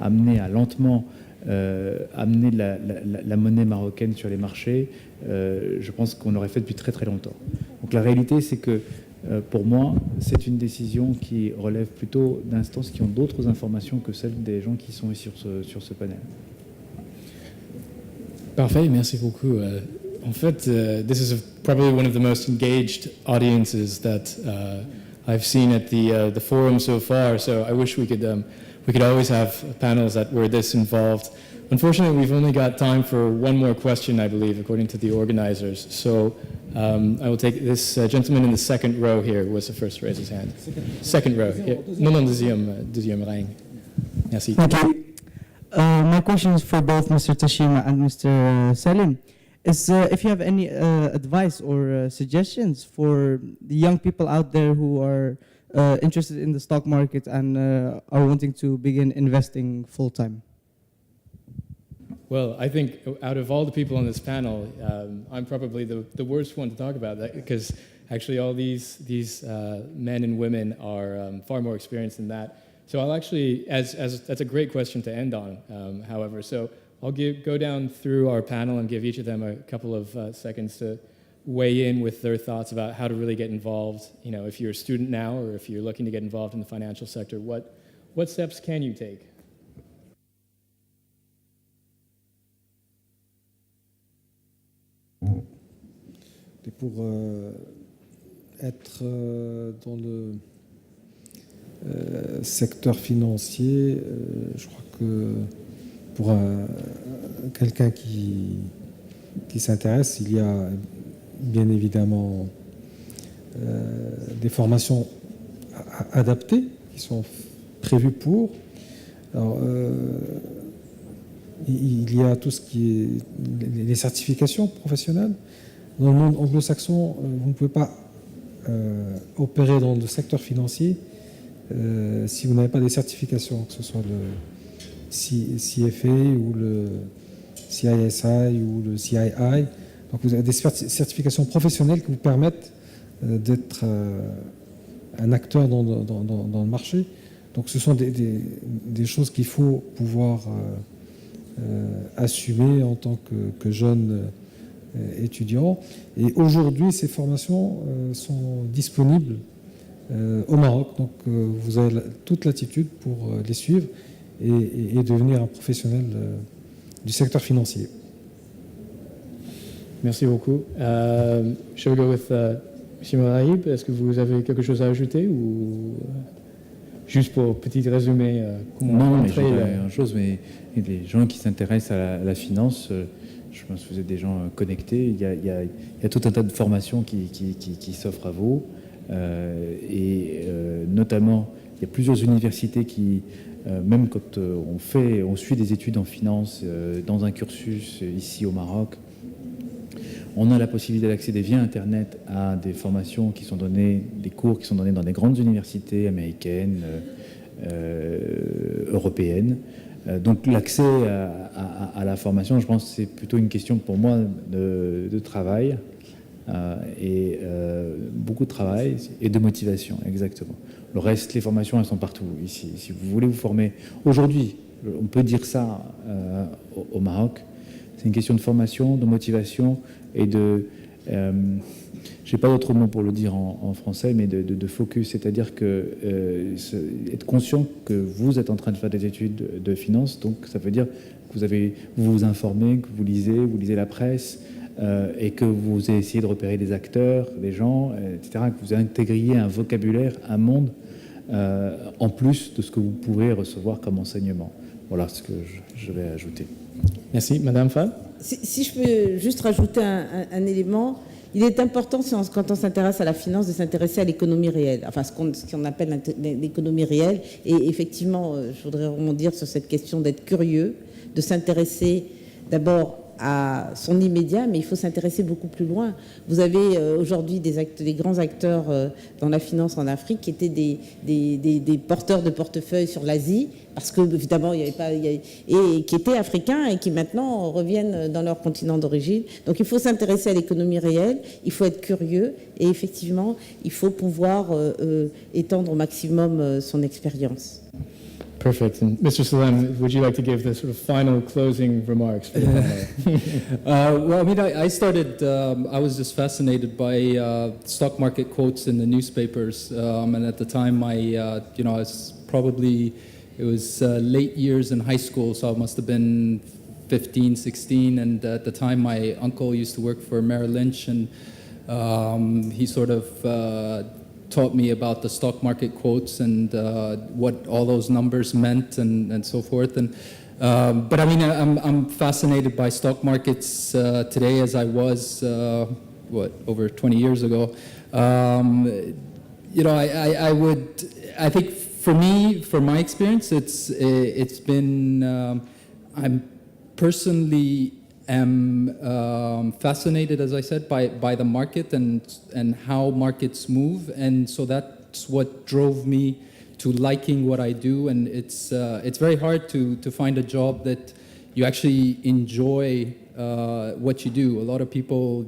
amener à lentement amener la monnaie marocaine sur les marchés, je pense qu'on l'aurait fait depuis très très longtemps. Donc la réalité, c'est que pour moi, c'est une décision qui relève plutôt d'instances qui ont d'autres informations que celles des gens qui sont ici sur ce panel. Parfait, merci beaucoup. En fait, this is probably one of the most engaged audiences that I've seen at the forum so far. So I wish we could always have panels that were this involved. Unfortunately, we've only got time for one more question, I believe, according to the organizers. So I will take this gentleman in the second row here, who was the first to raise his hand. Second row. Yeah. Non, deuxième rang. Merci. Thank you. My question is for both Mr. Tashima and Mr. Salim. Is if you have any advice or suggestions for the young people out there who are interested in the stock market and are wanting to begin investing full time? Well, I think out of all the people on this panel, I'm probably the worst one to talk about that, because actually all these men and women are far more experienced than that. So I'll actually, that's a great question to end on, however. So I'll go down through our panel and give each of them a couple of seconds to weigh in with their thoughts about how to really get involved. You know, if you're a student now or if you're looking to get involved in the financial sector, what steps can you take? Et pour être dans le secteur financier, je crois que pour quelqu'un qui s'intéresse, il y a bien évidemment des formations adaptées qui sont prévues pour. Alors, il y a tout ce qui est les certifications professionnelles. Dans le monde anglo-saxon, vous ne pouvez pas opérer dans le secteur financier si vous n'avez pas des certifications, que ce soit le CFA ou le CISI ou le CII. Donc vous avez des certifications professionnelles qui vous permettent d'être un acteur dans le marché. Donc ce sont des choses qu'il faut pouvoir assumer en tant que jeune étudiant. Et aujourd'hui, ces formations sont disponibles au Maroc. Donc vous avez toute l'attitude pour les suivre et devenir un professionnel du secteur financier. Merci beaucoup. Shall we go with M. Moraïb? Est-ce que vous avez quelque chose à ajouter ou juste pour petit résumé Non, mais je dirais une chose, mais les gens qui s'intéressent à la finance, je pense que vous êtes des gens connectés. Il y a tout un tas de formations qui s'offrent à vous. Et notamment, il y a plusieurs universités qui, même quand on suit des études en finance dans un cursus ici au Maroc, on a la possibilité d'accéder via Internet à des formations qui sont données, des cours qui sont donnés dans des grandes universités américaines, européennes. Donc l'accès à la formation, je pense que c'est plutôt une question pour moi de travail. Beaucoup de travail et de motivation, exactement. Le reste, les formations, elles sont partout ici. Si vous voulez vous former aujourd'hui, on peut dire ça au Maroc, c'est une question de formation, de motivation et de... je n'ai pas d'autre mot pour le dire en français, mais de focus, c'est-à-dire que être conscient que vous êtes en train de faire des études de finance, donc ça veut dire que vous vous informez, que vous lisez la presse, et que vous essayez de repérer des acteurs, des gens, etc., que vous intégriez un vocabulaire, un monde, en plus de ce que vous pouvez recevoir comme enseignement. Voilà ce que je vais ajouter. Merci. Madame Fall? Si je peux juste rajouter un élément, il est important, quand on s'intéresse à la finance, de s'intéresser à l'économie réelle, enfin ce qu'on appelle l'économie réelle. Et effectivement, je voudrais rebondir sur cette question d'être curieux, de s'intéresser d'abord à son immédiat, mais il faut s'intéresser beaucoup plus loin. Vous avez aujourd'hui des grands acteurs dans la finance en Afrique qui étaient des porteurs de portefeuille sur l'Asie, parce que évidemment il n'y avait pas, et qui étaient africains et qui maintenant reviennent dans leur continent d'origine. Donc il faut s'intéresser à l'économie réelle, il faut être curieux et effectivement il faut pouvoir étendre au maximum son expérience. Perfect. And Mr. Salem, would you like to give the sort of final closing remarks for the panel? Well, I mean, I started, I was just fascinated by stock market quotes in the newspapers. And at the time, I was probably, it was late years in high school, so I must have been 15, 16. And at the time, my uncle used to work for Merrill Lynch, and he sort of taught me about the stock market quotes and what all those numbers meant and so forth. And but I mean, I'm fascinated by stock markets today as I was over 20 years ago. I think for me, from my experience, it's been I'm personally am fascinated, as I said, by the market and how markets move, and so that's what drove me to liking what I do. And it's very hard to find a job that you actually enjoy what you do. A lot of people,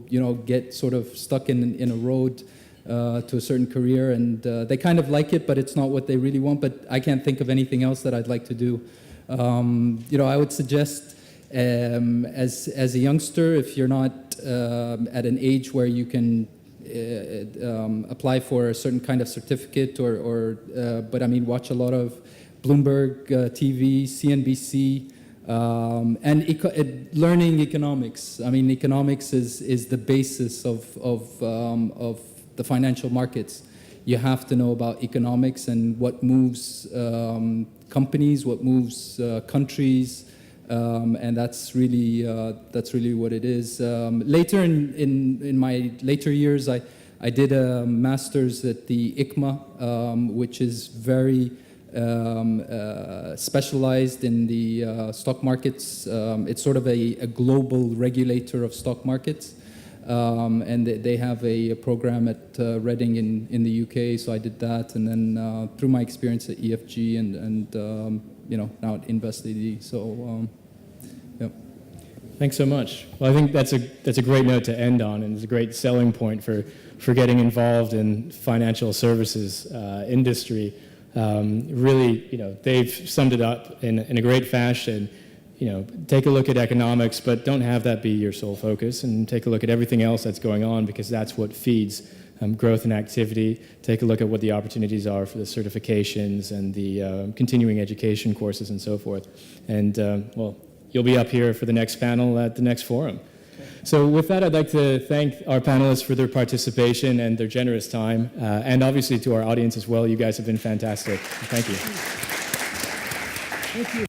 get sort of stuck in a road to a certain career, and they kind of like it, but it's not what they really want. But I can't think of anything else that I'd like to do. I would suggest. As a youngster, if you're not at an age where you can apply for a certain kind of certificate, but I mean, watch a lot of Bloomberg TV, CNBC, and learning economics. I mean, economics is the basis of the financial markets. You have to know about economics and what moves companies, what moves countries. And that's really what it is. Later in my later years, I did a master's at the ICMA, which is very specialized in the stock markets. It's sort of a global regulator of stock markets, and they have a program at Reading in the UK. So I did that, and then through my experience at EFG and now at InvestAD. So, yeah. Thanks so much. Well, I think that's a great note to end on, and it's a great selling point for getting involved in financial services industry. Really, they've summed it up in a great fashion. Take a look at economics, but don't have that be your sole focus, and take a look at everything else that's going on, because that's what feeds growth and activity. Take a look at what the opportunities are for the certifications and the continuing education courses and so forth. And, you'll be up here for the next panel at the next forum. So with that, I'd like to thank our panelists for their participation and their generous time, and obviously to our audience as well. You guys have been fantastic. Thank you. Thank you.